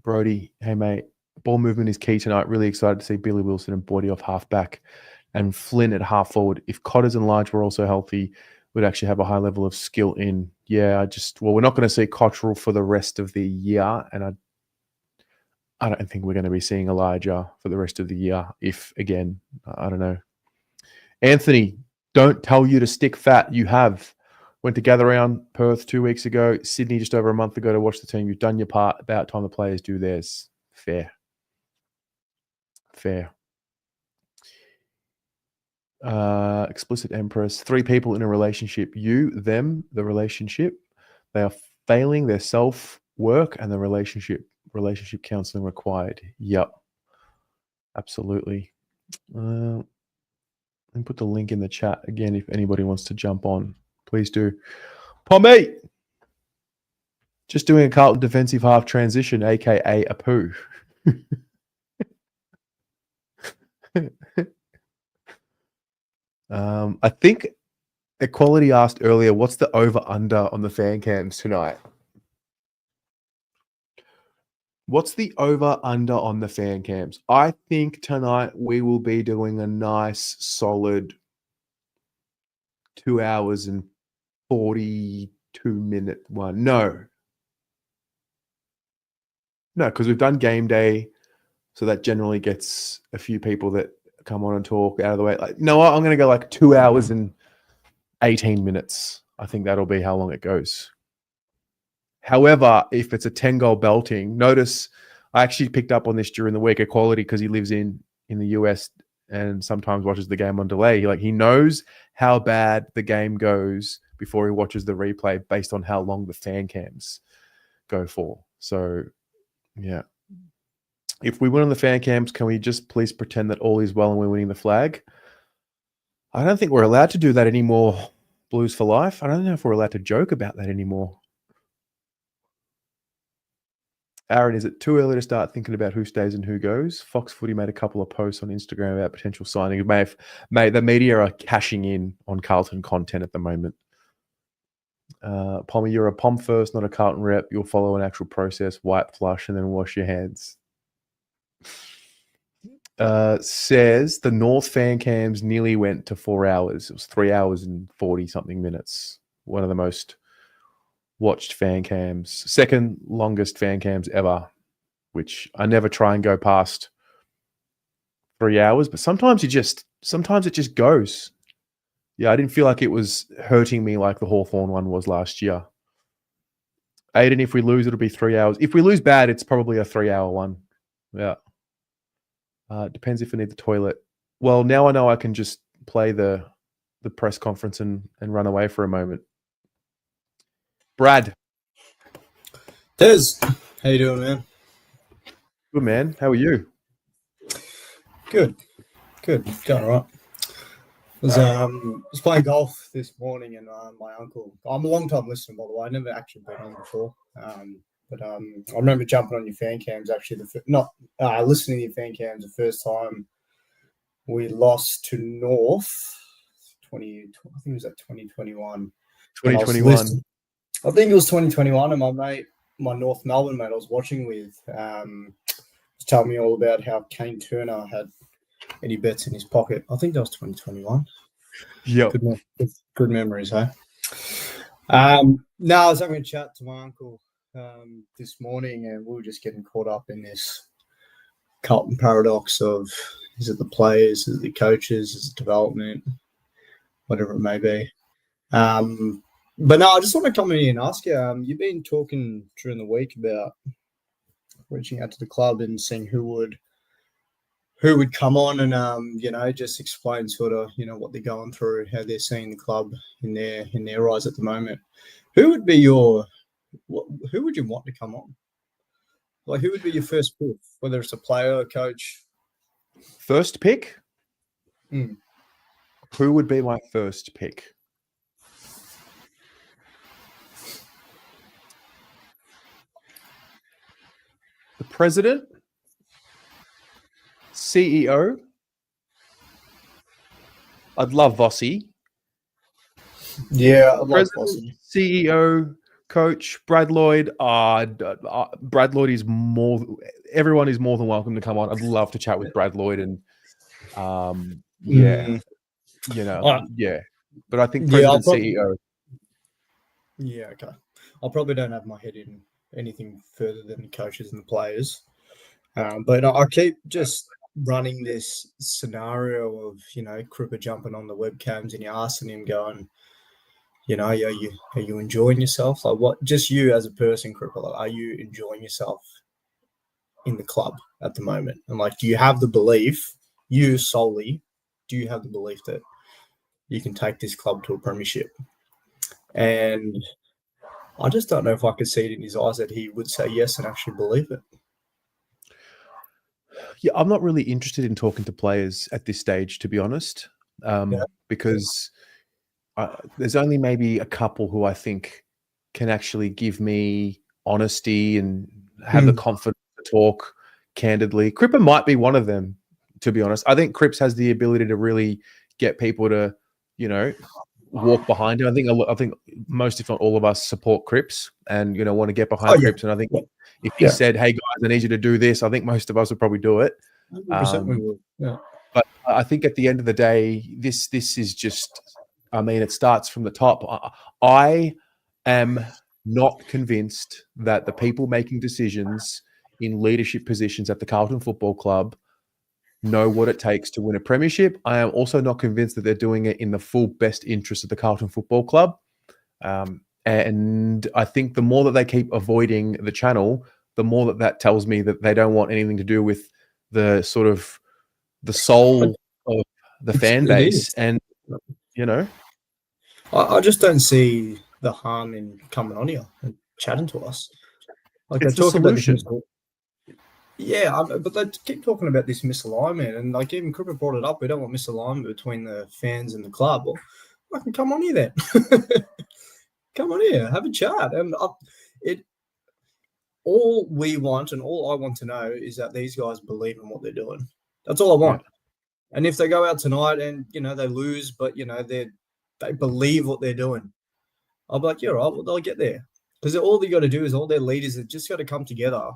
Brody, hey, mate. Ball movement is key tonight. Really excited to see Billy Wilson and Bordy off half-back and Flynn at half-forward. If Cotters and Large were also healthy, we'd actually have a high level of skill in. Yeah, we're not going to see Cottrell for the rest of the year, and I don't think we're going to be seeing Elijah for the rest of the year. If, again, I don't know. Anthony, don't tell you to stick fat. You have. Went to gather around Perth 2 weeks ago, Sydney just over a month ago to watch the team. You've done your part. About time the players do theirs. Fair. Explicit Empress. 3 people in a relationship. You, them, the relationship. They are failing their self-work and the relationship counseling required. Yep. Absolutely. And put the link in the chat again if anybody wants to jump on. Please do. Pommy! Just doing a Carlton defensive half transition, a.k.a. a poo. I think Equality asked earlier, what's the over-under on the fan cams tonight? What's the over-under on the fan cams? I think tonight we will be doing a nice, solid 2 hours and 42-minute one. No, because we've done game day, so that generally gets a few people that come on and talk out of the way. Like, no, I'm going to go like 2 hours and 18 minutes. I think that'll be how long it goes. However, if it's a 10-goal belting, notice I actually picked up on this during the week. Equality, because he lives in the US and sometimes watches the game on delay. He knows how bad the game goes before he watches the replay based on how long the fan cams go for. So, yeah. If we win on the fan cams, can we just please pretend that all is well and we're winning the flag? I don't think we're allowed to do that anymore, Blues for Life. I don't know if we're allowed to joke about that anymore. Aaron, is it too early to start thinking about who stays and who goes? Fox Footy made a couple of posts on Instagram about potential signing. Mate, the media are cashing in on Carlton content at the moment. Pommy, you're a Pom first, not a Carlton rep. You'll follow an actual process, wipe, flush, and then wash your hands. Says the North fan cams nearly went to 4 hours. It was 3 hours and 40-something minutes. One of the most watched fan cams, second longest fan cams ever, which I never try and go past 3 hours, but sometimes it just goes. Yeah, I didn't feel like it was hurting me like the Hawthorn one was last year. Aiden, if we lose, it'll be 3 hours. If we lose bad, it's probably a 3-hour one. Yeah. Depends if I need the toilet. Well, now I know I can just play the press conference and run away for a moment. Brad. Des, how you doing, man? Good, man. How are you? Good. Going all right. Was playing golf this morning, and my uncle. I'm a long time listener, by the way. I've never actually been on before. But I remember jumping on your fan cams. Actually, listening to your fan cams the first time we lost to North. I think it was at 2021. 2021. I think it was 2021, and my North Melbourne mate I was watching with, was telling me all about how Kane Turner had Eddie Betts in his pocket. I think that was 2021. Yep. Good memories, hey? I was having a chat to my uncle this morning, and we were just getting caught up in this Carlton paradox of, is it the players, is it the coaches, is it development, whatever it may be. But no, I just want to come in here and ask you. You've been talking during the week about reaching out to the club and seeing who would come on and just explain sort of what they're going through, how they're seeing the club in their eyes at the moment. Who would be who would you want to come on? Like, who would be your first pick, whether it's a player or coach? First pick? Mm. Who would be my first pick? The president, CEO. I'd love Vossi. Yeah, I'd like President, CEO, coach, Brad Lloyd. Brad Lloyd is everyone is more than welcome to come on. I'd love to chat with Brad Lloyd and yeah. But I think president, CEO. Yeah, okay. I probably don't have my head in anything further than the coaches and the players. But I keep just running this scenario of, Cripper jumping on the webcams and you're asking him going, are you enjoying yourself? Like, what, just you as a person, Cripper, like, are you enjoying yourself in the club at the moment? And like, do you have the belief, you solely, do you have the belief that you can take this club to a premiership? And I just don't know if I could see it in his eyes that he would say yes and actually believe it. Yeah, I'm not really interested in talking to players at this stage, to be honest, because there's only maybe a couple who I think can actually give me honesty and have the confidence to talk candidly. Cripper might be one of them, to be honest. I think Cripps has the ability to really get people to, walk behind him. I think most, if not all of us, support Cripps and want to get behind Cripps. And I think if he said, "Hey guys, I need you to do this," I think most of us would probably do it. 100% we would. Yeah. But I think at the end of the day, this is just. I mean, it starts from the top. I am not convinced that the people making decisions in leadership positions at the Carlton Football Club know what it takes to win a premiership. I am also not convinced that they're doing it in the full best interest of the Carlton Football Club. And I think the more that they keep avoiding the channel, the more that tells me that they don't want anything to do with the sort of the soul of the fan base. And, I just don't see the harm in coming on here and chatting to us. Like, it's they talk the about this solution. but they keep talking about this misalignment, and like even Cripper brought it up. We don't want misalignment between the fans and the club. Well, I can come on here then. Come on here, have a chat, and all we want and all I want to know is that these guys believe in what they're doing. That's all I want. Yeah. And if they go out tonight and they lose, but they believe what they're doing, I'll be like, yeah, right, well, they'll get there. Because all they got to do is all their leaders have just got to come together.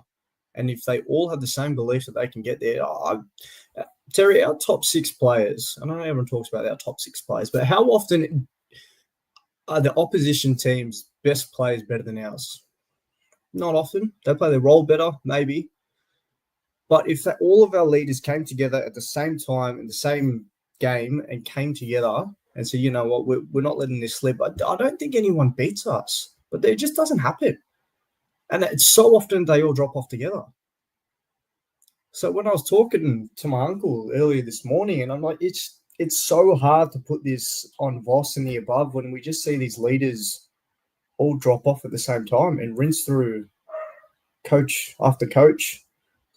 And if they all have the same belief that they can get there, Terry, our top 6 players, I don't know everyone talks about our top 6 players, but how often are the opposition team's best players better than ours? Not often. They play their role better, maybe. But if all of our leaders came together at the same time in the same game and came together and said, you know what, we're not letting this slip, I don't think anyone beats us. But it just doesn't happen. And it's so often they all drop off together. So when I was talking to my uncle earlier this morning, and I'm like, it's so hard to put this on Voss and the above when we just see these leaders all drop off at the same time and rinse through coach after coach.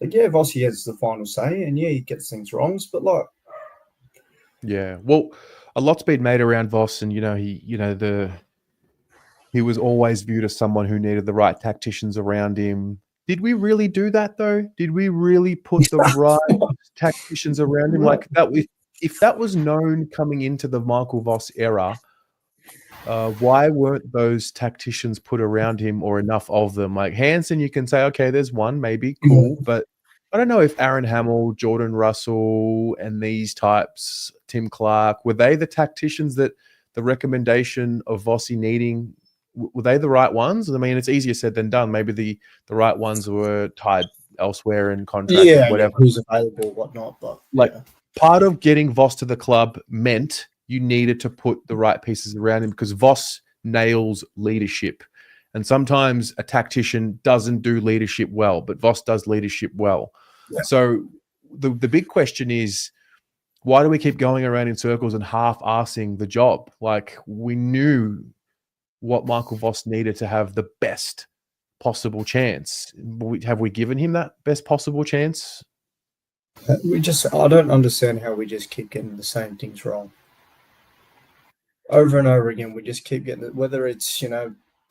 Like, yeah, Vossi has the final say, and yeah, he gets things wrong, but like, yeah, well, a lot's been made around Voss, and he was always viewed as someone who needed the right tacticians around him. Did we really do that though? Did we really put the right tacticians around him? Like that? If that was known coming into the Michael Voss era, why weren't those tacticians put around him or enough of them? Like Hansen, you can say, okay, there's one, maybe, cool. But I don't know if Aaron Hamill, Jordan Russell, and these types, Tim Clark, were they the tacticians that the recommendation of Vossi needing, were they the right ones? I mean, it's easier said than done. Maybe the right ones were tied elsewhere in contract, whatever. Yeah, who's available, whatnot. But part of getting Voss to the club meant you needed to put the right pieces around him because Voss nails leadership. And sometimes a tactician doesn't do leadership well, but Voss does leadership well. Yeah. So the big question is, why do we keep going around in circles and half-assing the job? Like, we knew what Michael Voss needed to have the best possible chance. Have we given him that best possible chance? I don't understand how we just keep getting the same things wrong. Over and over again, we just keep getting it, whether it's,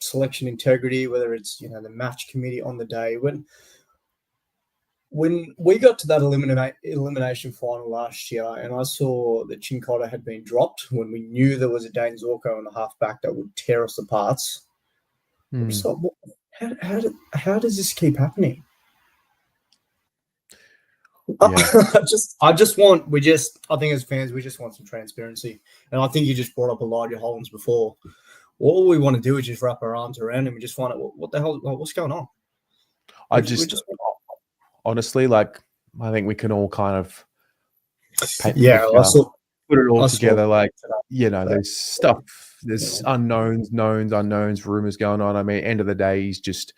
selection integrity, whether it's, the match committee on the day. When we got to that elimination final last year, and I saw that Chincotta had been dropped when we knew there was a Dane Zorko in the halfback that would tear us apart. I just thought, how does this keep happening? Yeah. I think as fans, we just want some transparency. And I think you just brought up Elijah Hollins before. All we want to do is just wrap our arms around him and just find out what the hell, what's going on. Honestly, like, I think we can all kind of put it all together. Like, there's stuff, there's unknowns, knowns, unknowns, rumors going on. I mean, end of the day, he's just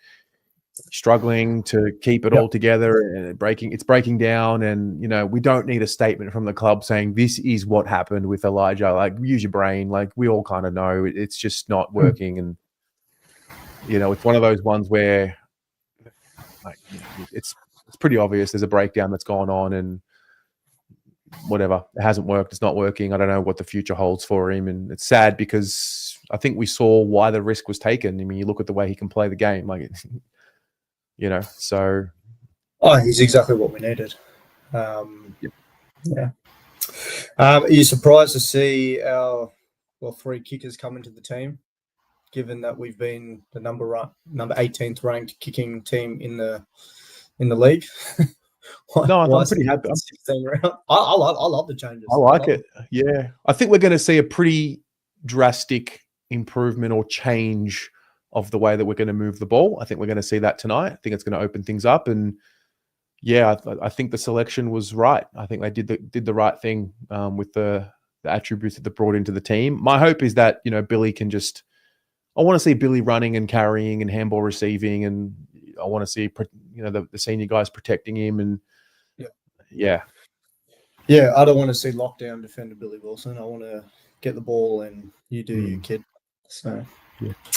struggling to keep it all together, and it's breaking down. And, we don't need a statement from the club saying this is what happened with Elijah. Like, use your brain. Like, we all kind of know it's just not working. And, it's one of those ones where, like, it's pretty obvious there's a breakdown that's gone on, and whatever, it hasn't worked, it's not working. I don't know what the future holds for him, and it's sad because I think we saw why the risk was taken. I mean, you look at the way he can play the game, like, so. Oh, he's exactly what we needed. Yeah. Are you surprised to see our 3 kickers come into the team, given that we've been the number 18th ranked kicking team in the league? No, I'm pretty happy. I love the changes. I like it. Yeah. I think we're going to see a pretty drastic improvement or change of the way that we're going to move the ball. I think we're going to see that tonight. I think it's going to open things up. And yeah, I think the selection was right. I think they did the right thing with the attributes that they brought into the team. My hope is that, Billy can just, I want to see Billy running and carrying and handball receiving, and I want to see, the senior guys protecting him. And yeah, I don't want to see lockdown defender Billy Wilson. I want to get the ball and you do you, kid. So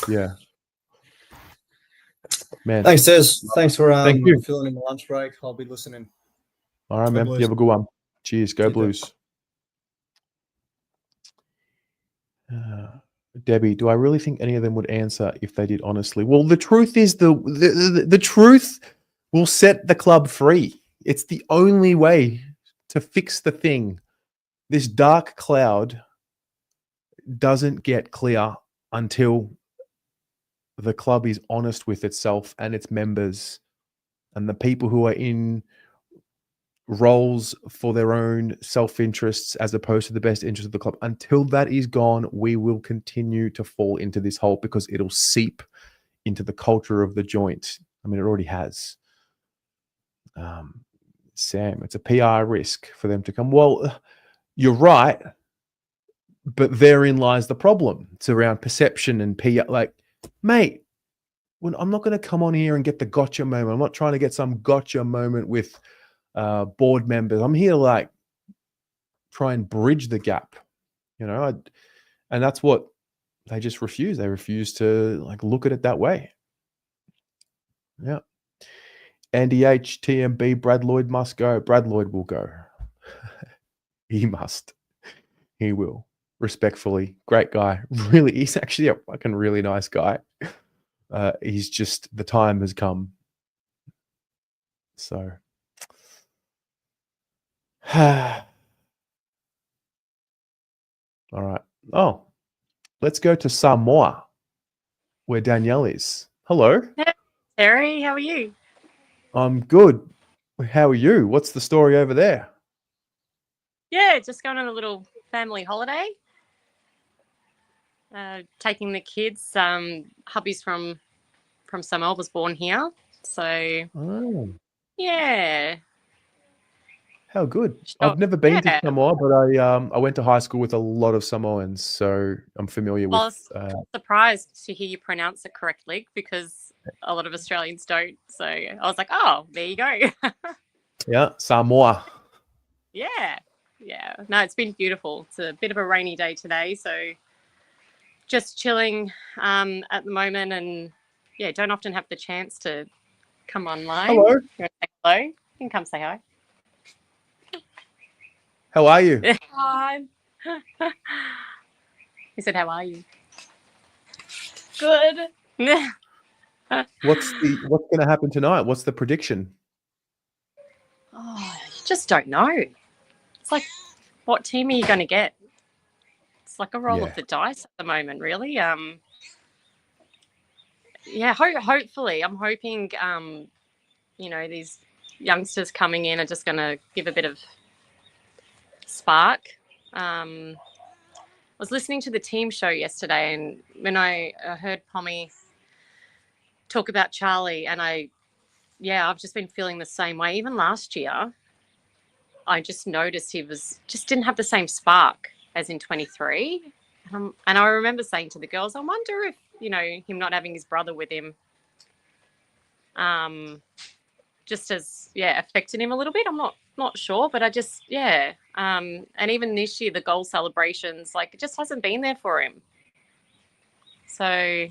yeah. Man, thanks, Des. Thanks for Thank you. filling in the lunch break. I'll be listening. All right, man. You have a good one. Cheers. Go Blues. Debbie, do I really think any of them would answer if they did honestly? Well, the truth is the truth will set the club free. It's the only way to fix the thing. This dark cloud doesn't get clear until the club is honest with itself and its members and the people who are in roles for their own self-interests as opposed to the best interest of the club. Until that is gone, we will continue to fall into this hole because it'll seep into the culture of the joint. I mean, it already has. Sam, it's a PR risk for them to come. Well, you're right, but therein lies the problem. It's around perception and PR. Like, mate, I'm not going to come on here and get the gotcha moment. I'm not trying to get some gotcha moment with board members. I'm here to try and bridge the gap, and that's what they just refuse. They refuse to look at it that way. Yeah. Andy H, TMB, Brad Lloyd must go. Brad Lloyd will go. He must. He will. Respectfully. Great guy. Really, he's actually a fucking really nice guy. He's just, the time has come. So. All right. Oh, let's go to Samoa, where Danielle is. Hello. Hey, Terry, how are you? I'm good. How are you? What's the story over there? Yeah, just going on a little family holiday. Taking the kids. Hubby's from Samoa, was born here. So, yeah. How good. Sure. I've never been to Yeah. Samoa, but I went to high school with a lot of Samoans, so I'm familiar Well, I with. was surprised to hear you pronounce it correctly because a lot of Australians don't. So I was like, oh, there you go. Yeah, Samoa. Yeah. Yeah. No, it's been beautiful. It's a bit of a rainy day today. So just chilling at the moment. And yeah, don't often have the chance to come online. Hello. You want to say hello? You can come say hi. How are you? Hi. He said, how are you? Good. What's going to happen tonight? What's the prediction? Oh, you just don't know. It's like, what team are you going to get? It's like a roll Yeah. of the dice at the moment, really. Yeah, hopefully, I'm hoping, these youngsters coming in are just going to give a bit of spark. I was listening to the team show yesterday, and when I heard Pommy talk about Charlie, and I've just been feeling the same way. Even last year, I just noticed he just didn't have the same spark as in 23. And I remember saying to the girls, I wonder if, him not having his brother with him just has, affected him a little bit. I'm not sure, but I just, and even this year, the goal celebrations, like, it just hasn't been there for him. So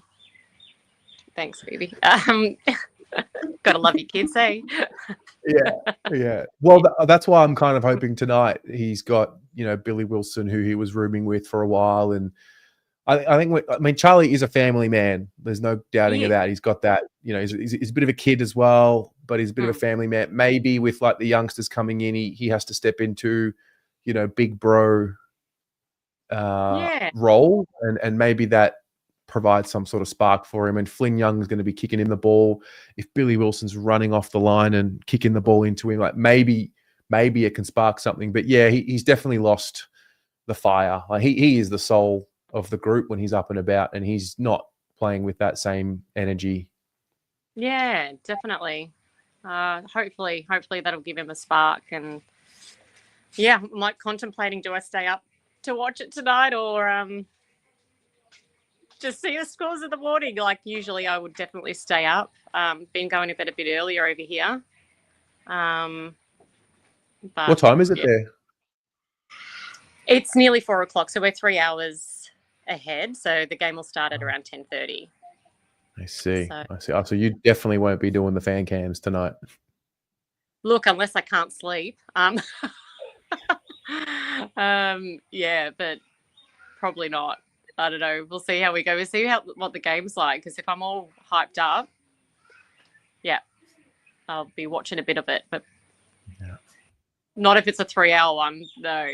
thanks, Phoebe. Gotta love your kids, eh? Yeah. Well, that's why I'm kind of hoping tonight he's got, Billy Wilson, who he was rooming with for a while. And I think Charlie is a family man. There's no doubting of that. He's got that, he's a bit of a kid as well, but he's a bit of a family man. Maybe with like the youngsters coming in, he has to step into, big bro role. And maybe that provide some sort of spark for him. And Flynn Young is going to be kicking him the ball. If Billy Wilson's running off the line and kicking the ball into him, like maybe it can spark something. But yeah, he's definitely lost the fire. Like he is the soul of the group when he's up and about, and he's not playing with that same energy. Yeah, definitely. Hopefully that'll give him a spark. And yeah, I'm like contemplating, do I stay up to watch it tonight or just see the scores in the morning? Like usually I would definitely stay up. Been going to bed a bit earlier over here. But what time is it there? It's nearly 4:00, so we're 3 hours ahead. So the game will start at around 10:30. I see. Oh, so you definitely won't be doing the fan cams tonight. Look, unless I can't sleep. Yeah, but probably not. I don't know. We'll see how we go. We'll see what the game's like. Because if I'm all hyped up, I'll be watching a bit of it. But not if it's a 3-hour one. No.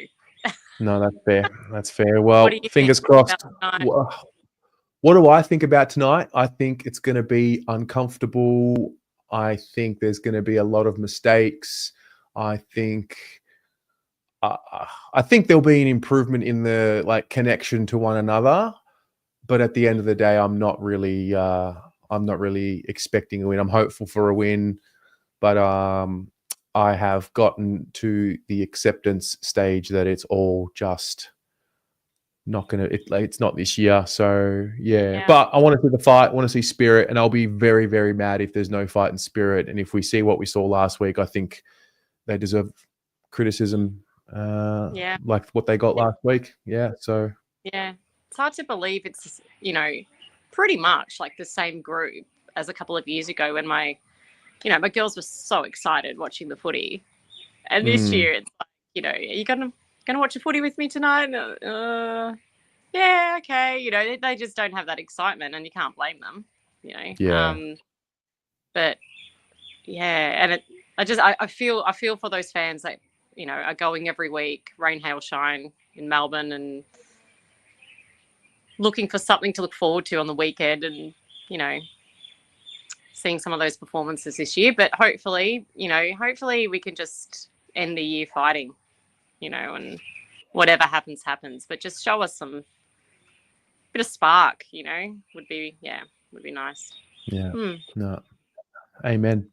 No, that's fair. That's fair. Well, fingers think crossed. What do I think about tonight? I think it's going to be uncomfortable. I think there's going to be a lot of mistakes. I think there'll be an improvement in the connection to one another. But at the end of the day, I'm not really expecting a win. I'm hopeful for a win, but I have gotten to the acceptance stage that it's all just not gonna. It's not this year, so yeah. But I want to see the fight. I want to see spirit, and I'll be very, very mad if there's no fight and spirit. And if we see what we saw last week, I think they deserve criticism. Like what they got last week. Yeah. So yeah, it's hard to believe it's pretty much like the same group as a couple of years ago when my girls were so excited watching the footy, and this year it's like, are you gonna watch a footy with me tonight? Yeah, okay. They just don't have that excitement, and you can't blame them. Yeah. But yeah, and I feel for those fans that are going every week, rain, hail, shine in Melbourne, and looking for something to look forward to on the weekend, and seeing some of those performances this year. But hopefully we can just end the year fighting, and whatever happens. But just show us some bit of spark, would be nice. Yeah. No. Amen.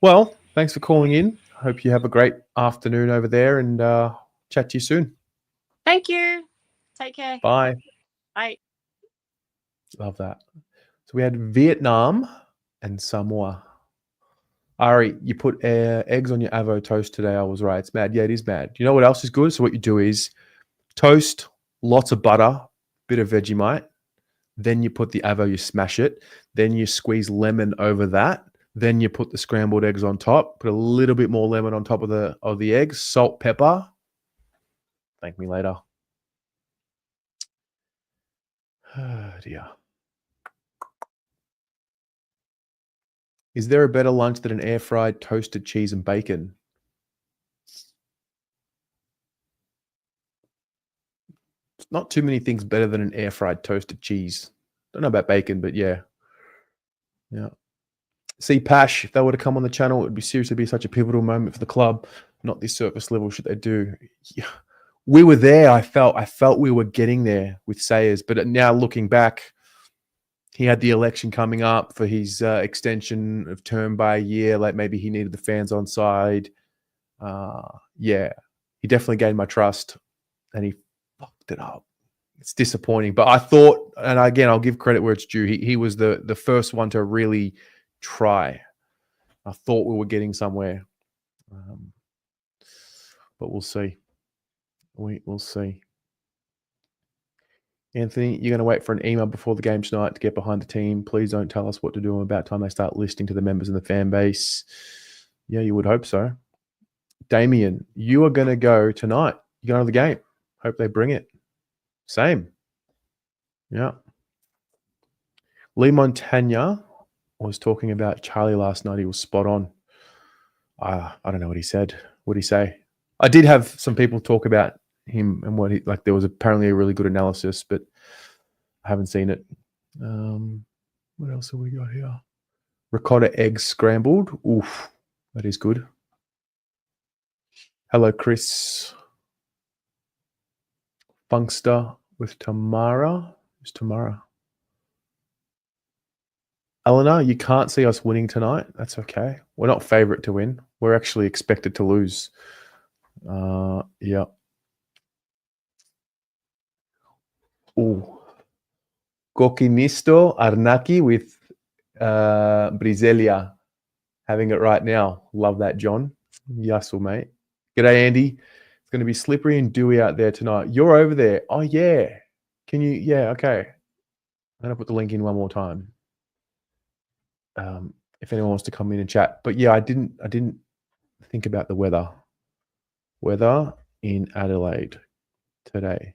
Well, thanks for calling in. Hope you have a great afternoon over there, and chat to you soon. Thank you. Take care. Bye. Bye. Love that. So we had Vietnam and Samoa. Ari, you put eggs on your avo toast today. I was right. It's mad. Yeah, it is mad. You know what else is good? So what you do is toast, lots of butter, bit of Vegemite. Then you put the avo, you smash it. Then you squeeze lemon over that. Then you put the scrambled eggs on top. Put a little bit more lemon on top of the eggs. Salt, pepper. Thank me later. Oh dear. Is there a better lunch than an air fried toasted cheese and bacon? Not too many things better than an air fried toasted cheese. Don't know about bacon, but yeah. Yeah. See, Pash, if they were to come on the channel, it would be seriously be such a pivotal moment for the club. Not this surface level should they do. Yeah. We were there. I felt we were getting there with Sayers, but now looking back, he had the election coming up for his extension of term by a year. Like maybe he needed the fans on side. Yeah, he definitely gained my trust, and he fucked it up. It's disappointing, but I thought, and again, I'll give credit where it's due. He was the first one to really try. I thought we were getting somewhere, but we'll see. We'll see. Anthony, you're going to wait for an email before the game tonight to get behind the team. Please don't tell us what to do about time they start listening to the members in the fan base. Yeah, you would hope so. Damien, you are going to go tonight. You're going to the game. Hope they bring it. Same. Yeah. Lee Montagna was talking about Charlie last night. He was spot on. I don't know what he said. What did he say? I did have some people talk about him and what he like. There was apparently a really good analysis, but I haven't seen it. What else have we got here? Ricotta eggs scrambled. Oof, that is good. Hello, Chris. Funkster with Tamara. Who's Tamara? Eleanor, you can't see us winning tonight. That's okay. We're not favorite to win. We're actually expected to lose. Yeah. Ooh. Coquinisto Arnaki with Brizelia. Having it right now. Love that, John. Yassel, mate. G'day, Andy. It's going to be slippery and dewy out there tonight. You're over there. Oh, yeah. Can you? Yeah, okay. I'm going to put the link in one more time. If anyone wants to come in and chat. But yeah, I didn't think about the weather. Weather in Adelaide today.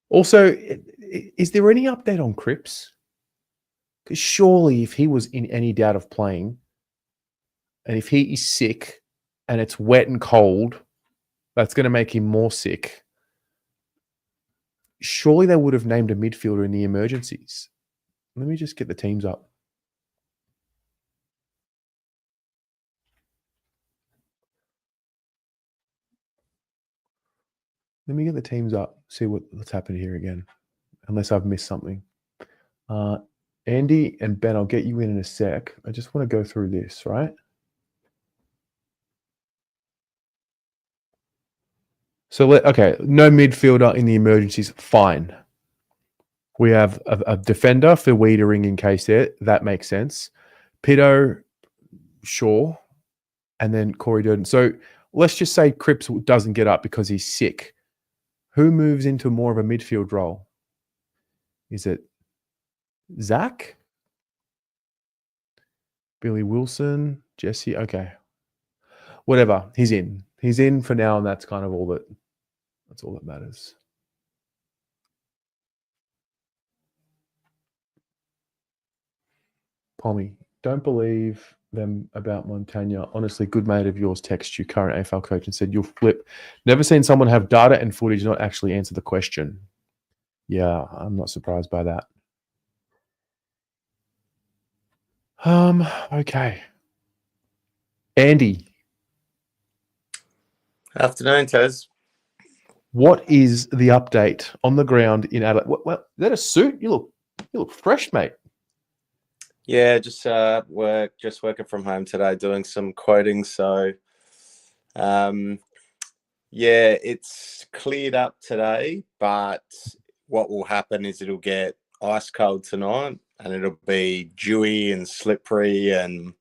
Also, is there any update on Cripps? Because surely if he was in any doubt of playing, and if he is sick and it's wet and cold, that's going to make him more sick. Surely they would have named a midfielder in the emergencies. Let me just get the teams up. Let me get the teams up, see what's happened here again, unless I've missed something. Andy and Ben, I'll get you in a sec. I just want to go through this, right? So, okay, no midfielder in the emergencies, fine. We have a defender for Wiedering in case that makes sense. Pito, sure. And then Corey Durden. So let's just say Cripps doesn't get up because he's sick. Who moves into more of a midfield role? Is it Zach? Billy Wilson? Jesse? Okay. Whatever. He's in. He's in for now, and that's kind of all that matters. Pommy, don't believe them about Montagna. Honestly, good mate of yours texted you, current AFL coach, and said you'll flip. Never seen someone have data and footage not actually answer the question. Yeah, I'm not surprised by that. Okay. Andy. Afternoon, Tez. What is the update on the ground in Adelaide? What is that a suit? You look fresh, mate. Yeah, just working from home today, doing some quoting. So, um, yeah, it's cleared up today, but what will happen is it'll get ice cold tonight, and it'll be dewy and slippery, and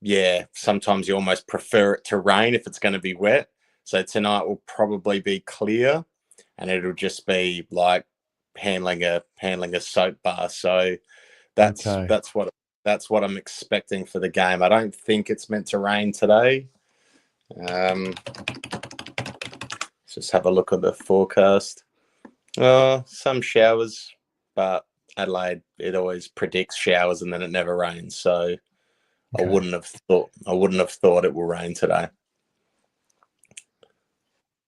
yeah, sometimes you almost prefer it to rain if it's going to be wet. So tonight will probably be clear, and it'll just be like handling a soap bar. So that's Okay. that's what I'm expecting for the game. I don't think it's meant to rain today. Let's just have a look at the forecast. Some showers, but Adelaide, it always predicts showers and then it never rains. So I Okay. wouldn't have thought it will rain today.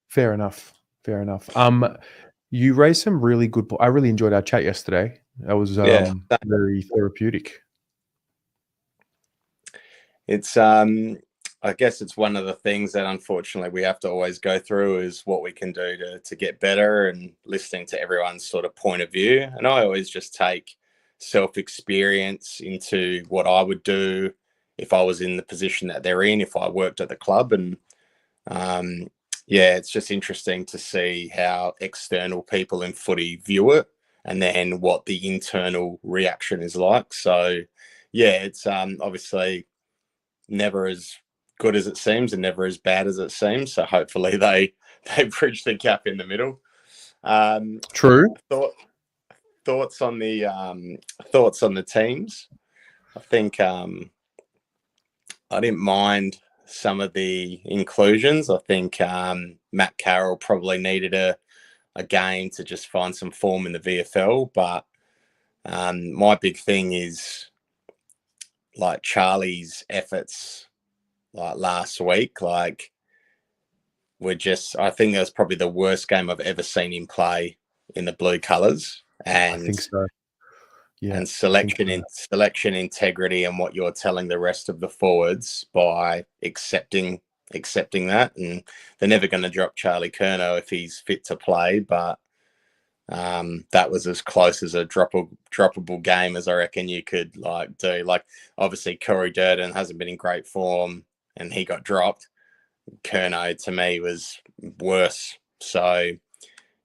Fair enough. Fair enough. You raised some really good. I really enjoyed our chat yesterday. That was Yeah. very therapeutic. It's I guess it's one of the things that unfortunately we have to always go through is what we can do to get better, and listening to everyone's sort of point of view. And I always just take self-experience into what I would do if I was in the position that they're in, if I worked at the club. And yeah, it's just interesting to see how external people in footy view it, and then what the internal reaction is like. So yeah, it's obviously never as good as it seems and never as bad as it seems. So hopefully they bridge the gap in the middle. True. Thoughts on the teams. I think I didn't mind some of the inclusions. I think Matt Carroll probably needed a game to just find some form in the VFL, but my big thing is like Charlie's efforts like last week, like I think that was probably the worst game I've ever seen him play in the blue colours. I think so. Yeah. And selection integrity, and what you're telling the rest of the forwards by accepting that. And they're never going to drop Charlie Curnow if he's fit to play, but that was as close as a droppable game as I reckon you could like do. Like obviously Corey Durden hasn't been in great form and he got dropped. Curnow to me was worse. So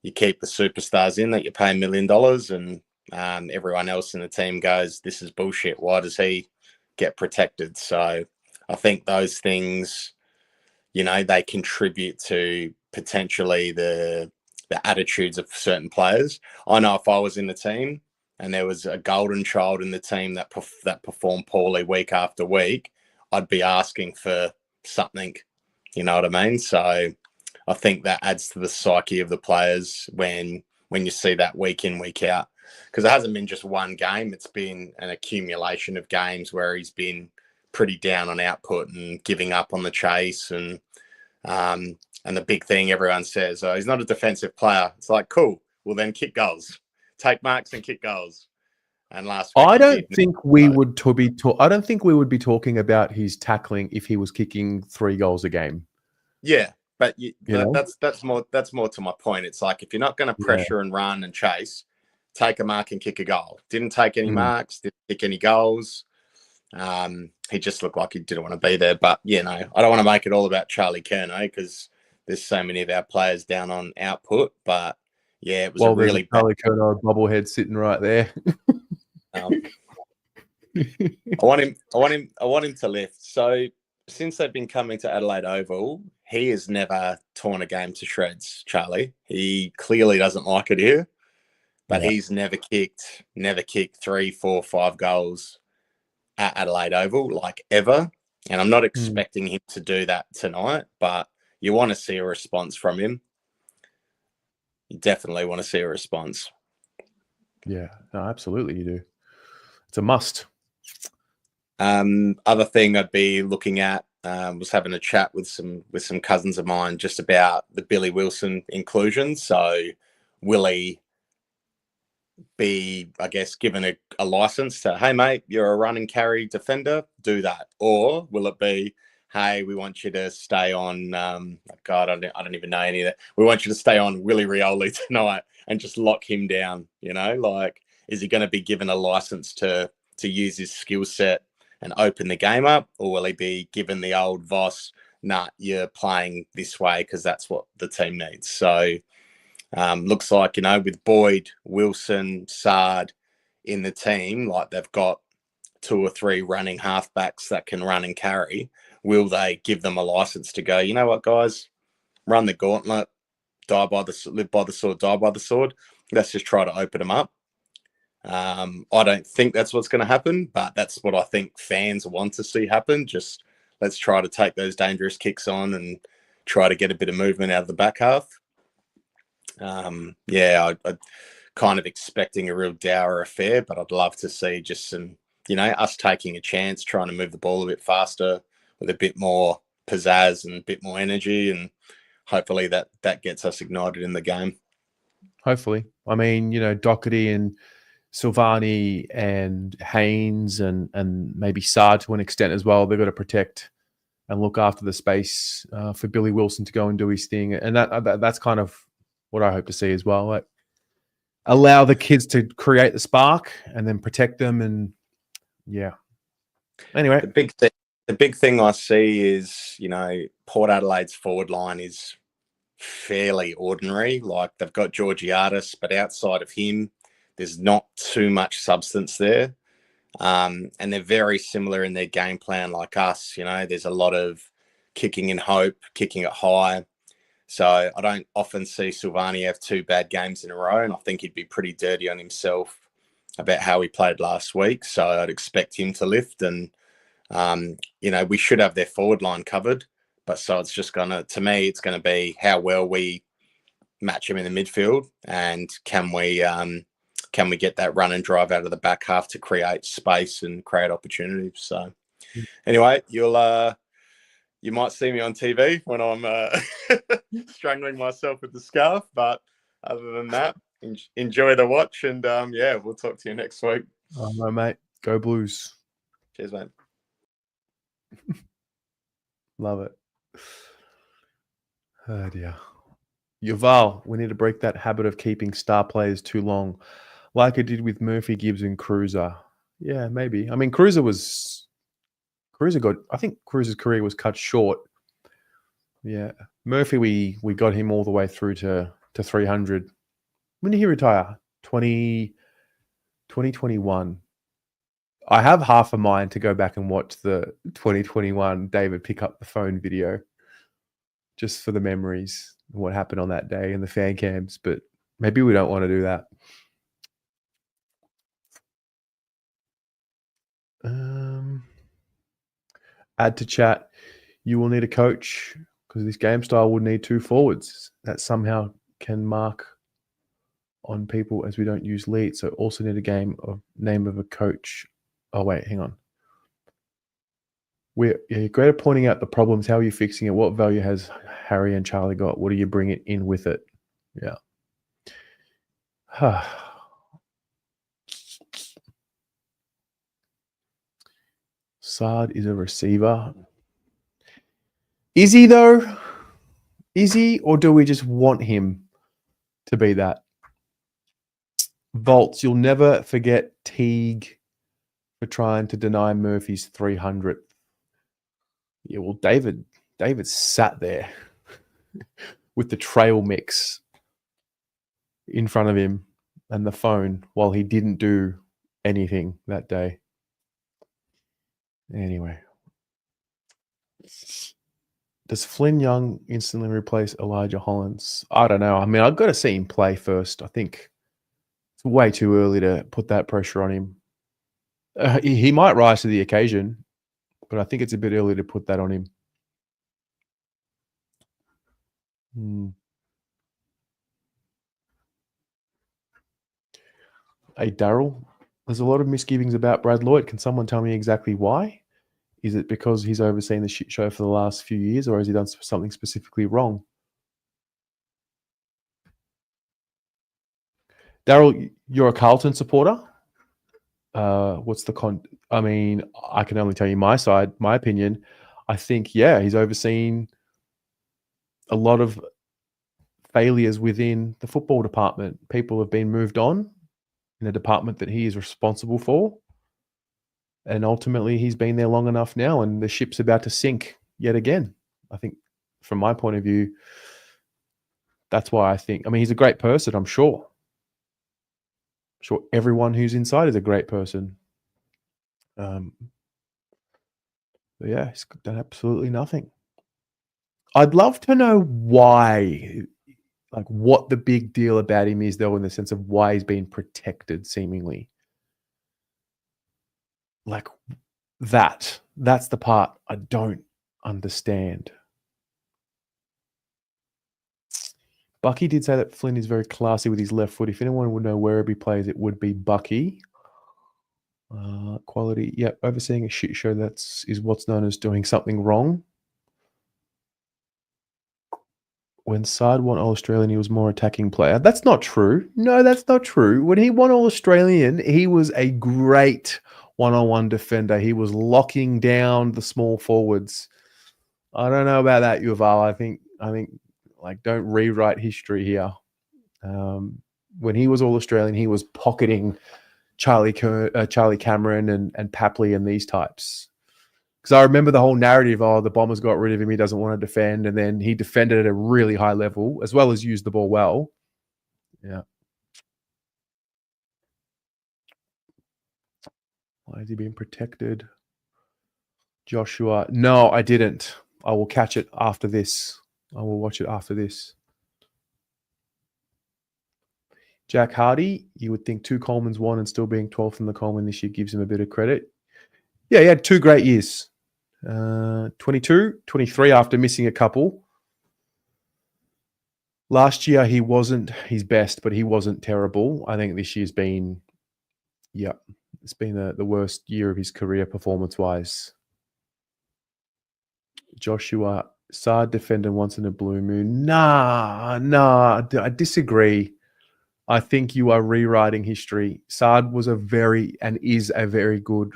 you keep the superstars in that you pay $1 million, and everyone else in the team goes, this is bullshit. Why does he get protected? So I think those things, they contribute to potentially the attitudes of certain players. I know if I was in the team and there was a golden child in the team that performed poorly week after week, I'd be asking for something. You know what I mean? So I think that adds to the psyche of the players when you see that week in, week out. Because it hasn't been just one game. It's been an accumulation of games where he's been pretty down on output and giving up on the chase. And the big thing everyone says, oh, he's not a defensive player. It's like, cool. Well, then kick goals. Take marks and kick goals. And last week, I don't think we would I don't think we would be talking about his tackling if he was kicking 3 goals a game. Yeah, but that's more to my point. It's like if you're not going to pressure and run and chase, take a mark and kick a goal. Didn't take any marks, didn't kick any goals. He just looked like he didn't want to be there. But I don't want to make it all about Charlie Curnow because there's so many of our players down on output. But yeah, it was a really Charlie Curnow bobblehead sitting right there. I want him to lift. So since they've been coming to Adelaide Oval, he has never torn a game to shreds, Charlie. He clearly doesn't like it here, but he's never kicked 3, 4, 5 goals at Adelaide Oval, like ever. And I'm not expecting him to do that tonight, but you want to see a response from him. You definitely want to see a response. Yeah, no, absolutely you do. It's a must. Other thing I'd be looking at was having a chat with some cousins of mine just about the Billy Wilson inclusion. So will he be, I guess, given a license to, hey mate, you're a run and carry defender, do that? Or will it be, hey, we want you to stay on God, I don't even know any of that. We want you to stay on Willie Rioli tonight and just lock him down, like is he going to be given a license to use his skill set and open the game up, or will he be given the old Voss, nah, you're playing this way because that's what the team needs? So looks like, with Boyd, Wilson, Sard in the team, like they've got 2 or 3 running halfbacks that can run and carry. Will they give them a license to go, you know what, guys, run the gauntlet, live by the sword, die by the sword. Let's just try to open them up. I don't think that's what's going to happen, but that's what I think fans want to see happen. Just let's try to take those dangerous kicks on and try to get a bit of movement out of the back half. I kind of expecting a real dour affair, but I'd love to see just some, us taking a chance, trying to move the ball a bit faster with a bit more pizzazz and a bit more energy, and hopefully that gets us ignited in the game. Hopefully. I mean, Doherty and Silvani and Haynes and maybe Sard to an extent as well. They've got to protect and look after the space for Billy Wilson to go and do his thing. And that's kind of what I hope to see as well. Like, allow the kids to create the spark and then protect them. And yeah. Anyway, the big thing I see is, Port Adelaide's forward line is fairly ordinary. Like, they've got Georgiadis, but outside of him, there's not too much substance there. And they're very similar in their game plan like us. There's a lot of kicking in hope, kicking it high. So I don't often see Silvani have 2 bad games in a row, and I think he'd be pretty dirty on himself about how he played last week. So I'd expect him to lift, and, we should have their forward line covered. But so it's just to me, it's going to be how well we match him in the midfield, and can we get that run and drive out of the back half to create space and create opportunities. So anyway, you might see me on TV when I'm strangling myself with the scarf, but other than that, enjoy the watch, and we'll talk to you next week. All right, mate. Go Blues. Cheers, mate. Love it. Oh dear. Yuval, we need to break that habit of keeping star players too long, like it did with Murphy, Gibbs, and Cruiser. Yeah, maybe. I mean, I think Cruiser's career was cut short. Yeah. Murphy, we got him all the way through to 300. When did he retire? 2021. I have half a mind to go back and watch the 2021 David pick up the phone video just for the memories of what happened on that day and the fan cams, but maybe we don't want to do that. Add to chat, you will need a coach because this game style would need 2 forwards that somehow can mark on people as we don't use lead. So also need a name of a coach. Oh, wait, hang on. You're great at pointing out the problems. How are you fixing it? What value has Harry and Charlie got? What do you bring it in with it? Yeah. Sard is a receiver. Is he though? Is he, or do we just want him to be that? Volts, you'll never forget Teague for trying to deny Murphy's 300th. Yeah, well, David sat there with the trail mix in front of him and the phone while he didn't do anything that day. Anyway. Does Flynn Young instantly replace Elijah Hollins? I don't know. I mean, I've got to see him play first. I think it's way too early to put that pressure on him. He might rise to the occasion, but I think it's a bit early to put that on him. Hey, Daryl, there's a lot of misgivings about Brad Lloyd. Can someone tell me exactly why? Is it because he's overseen the shit show for the last few years, or has he done something specifically wrong? Daryl, you're a Carlton supporter. What's the I mean, I can only tell you my side, my opinion. I think, yeah, he's overseen a lot of failures within the football department. People have been moved on in a department that he is responsible for. And ultimately, he's been there long enough now, and the ship's about to sink yet again. I think, from my point of view, that's why I think. I mean, he's a great person, I'm sure. I'm sure everyone who's inside is a great person. But yeah, he's done absolutely nothing. I'd love to know why, like what the big deal about him is, though, in the sense of why he's being protected, seemingly. Like that's the part I don't understand. Bucky did say that Flynn is very classy with his left foot. If anyone would know where he plays, it would be Bucky. Quality, yeah. Overseeing a shit show is what's known as doing something wrong. When Saad won All-Australian, he was more attacking player. That's not true. No, that's not true. When he won All-Australian, he was a great one-on-one defender. He was locking down the small forwards. I don't know about that, Yuval. I think, like, don't rewrite history here. When he was All-Australian, he was pocketing Charlie Cameron and Papley and these types. Because I remember the whole narrative, the Bombers got rid of him, he doesn't want to defend, and then he defended at a really high level, as well as used the ball well. Yeah. Why is he being protected? Joshua. No, I didn't. I will catch it after this. I will watch it after this. Jack Hardy, you would think 2 Colemans won and still being 12th in the Coleman this year gives him a bit of credit. Yeah, he had 2 great years. 22, 23 after missing a couple. Last year, he wasn't his best, but he wasn't terrible. I think this year's been, it's been the worst year of his career performance-wise. Joshua, Saad defender once in a blue moon. Nah, I disagree. I think you are rewriting history. Saad was is a very good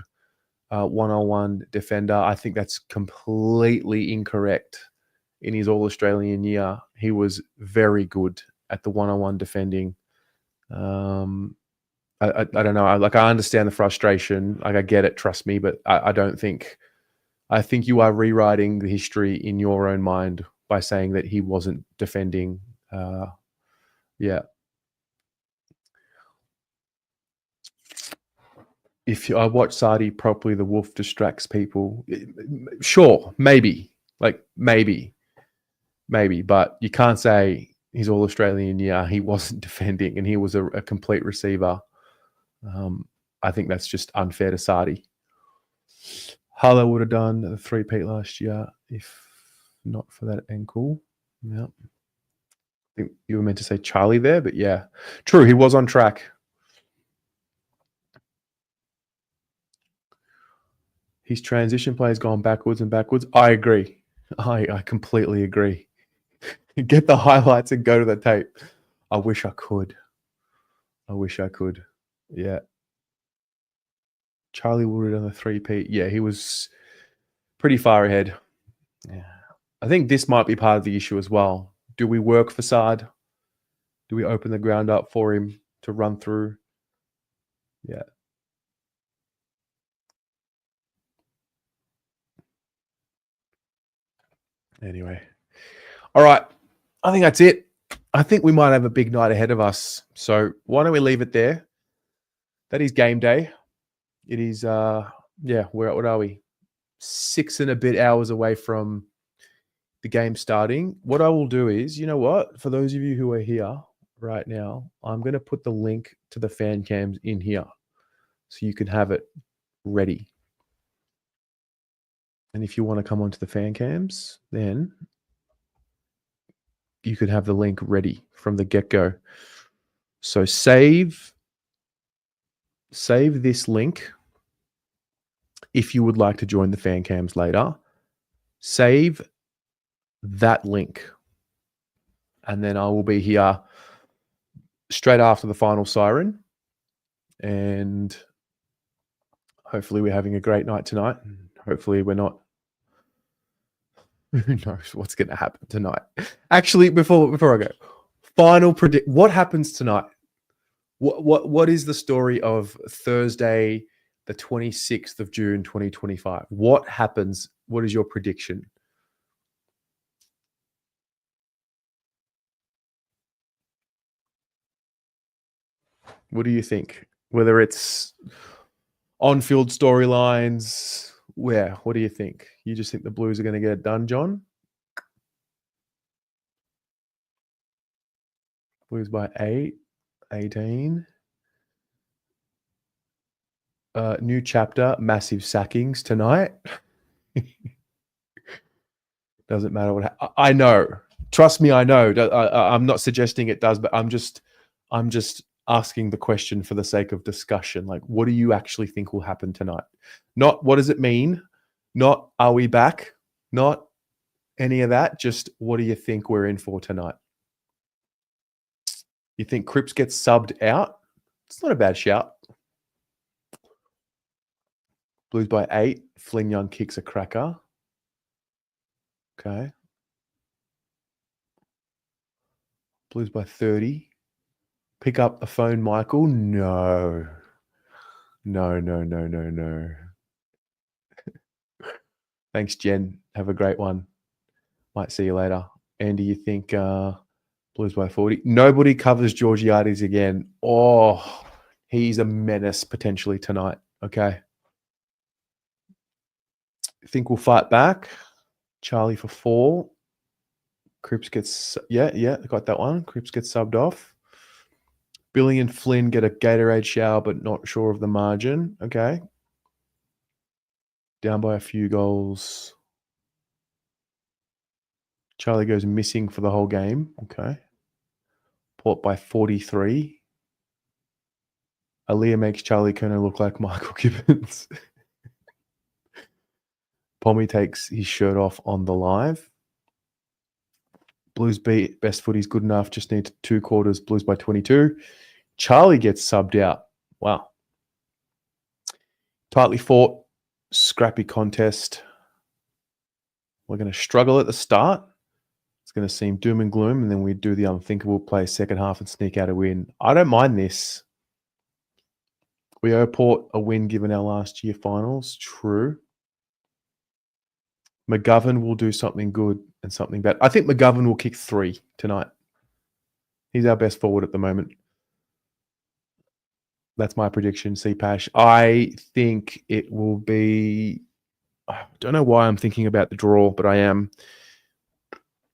one-on-one defender. I think that's completely incorrect. In his All-Australian year, he was very good at the one-on-one defending. I don't know. I understand the frustration. Like, I get it. Trust me, but I don't think. I think you are rewriting the history in your own mind by saying that he wasn't defending. Yeah. If I watch Sardi properly, the wolf distracts people. Sure, maybe. Maybe, but you can't say his All-Australian year he wasn't defending and he was a complete receiver. I think that's just unfair to Sardi. Harlow would have done the 3-peat last year if not for that ankle. Yeah. I think you were meant to say Charlie there, but yeah. True, he was on track. His transition play has gone backwards and backwards. I agree. I completely agree. Get the highlights and go to the tape. I wish I could. Yeah. Charlie Wood on the 3-peat. Yeah, he was pretty far ahead. Yeah. I think this might be part of the issue as well. Do we work for Saad? Do we open the ground up for him to run through? Yeah. Anyway. All right. I think that's it. I think we might have a big night ahead of us. So why don't we leave it there? That is game day. It is, what are we? 6 and a bit hours away from the game starting. What I will do is, you know what? For those of you who are here right now, I'm going to put the link to the fan cams in here so you can have it ready. And if you want to come onto the fan cams, then you could have the link ready from the get-go. So save this link if you would like to join the fan cams later. Save that link. And then I will be here straight after the final siren. And hopefully we're having a great night tonight. Hopefully we're not. Who knows what's going to happen tonight? Actually, before I go, final predict. What happens tonight? What is the story of Thursday, the 26th of June, 2025? What happens? What is your prediction? What do you think? Whether it's on-field storylines, what do you think? You just think the Blues are going to get it done, John? Blues by 18. New chapter, massive sackings tonight. Doesn't matter what I know. Trust me, I know. I'm not suggesting it does, but I'm just asking the question for the sake of discussion. Like, what do you actually think will happen tonight? Not what does it mean? Not are we back? Not any of that. Just what do you think we're in for tonight? You think Cripps gets subbed out? It's not a bad shout. Blues by 8. Flynn Young kicks a cracker. Okay. Blues by 30. Pick up the phone, Michael. No. Thanks, Jen. Have a great one. Might see you later. Andy, you think Blues by 40? Nobody covers Georgiades again. Oh, he's a menace potentially tonight. Okay. Think we'll fight back. Charlie for 4. Cripps gets, got that one. Cripps gets subbed off. Billy and Flynn get a Gatorade shower, but not sure of the margin. Okay. Down by a few goals. Charlie goes missing for the whole game. Okay. Port by 43. Aaliyah makes Charlie Kerno look like Michael Gibbons. Pommy takes his shirt off on the live. Blues beat best footy's good enough. Just need 2 quarters. Blues by 22. Charlie gets subbed out. Wow. Tightly fought. Scrappy contest. We're going to struggle at the start. It's going to seem doom and gloom, and then we do the unthinkable, play second half and sneak out a win. I don't mind this. We owe Port a win given our last year finals. True. McGovern will do something good and something bad. I think McGovern will kick 3 tonight. He's our best forward at the moment. That's my prediction, C-Pash. I think it will be... I don't know why I'm thinking about the draw, but I am.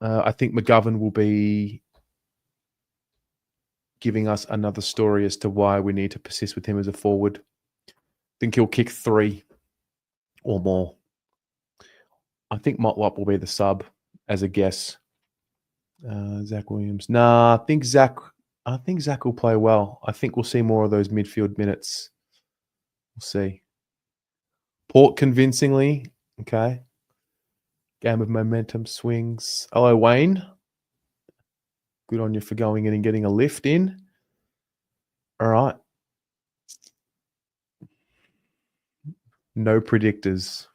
I think McGovern will be giving us another story as to why we need to persist with him as a forward. I think he'll kick 3 or more. I think Motlop will be the sub as a guess. Zach Williams. Nah, I think Zach will play well. I think we'll see more of those midfield minutes. We'll see. Port convincingly. Okay. Game of momentum swings. Hello, Wayne. Good on you for going in and getting a lift in. All right. No predictors.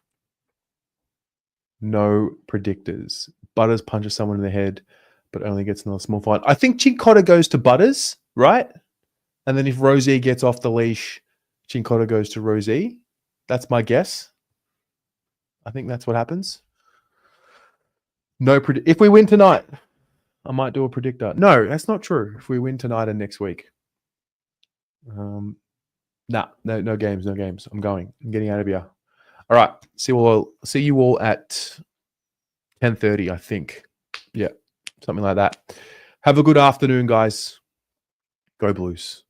No predictors. Butters punches someone in the head, but only gets another small fight. I think Chincotta goes to Butters, right? And then if Rosie gets off the leash, Chincotta goes to Rosie. That's my guess. I think that's what happens. No, if we win tonight, I might do a predictor. No, that's not true. If we win tonight and next week. No games. I'm going. I'm getting out of here. All right. See you all at 10:30, I think. Yeah, something like that. Have a good afternoon, guys. Go Blues.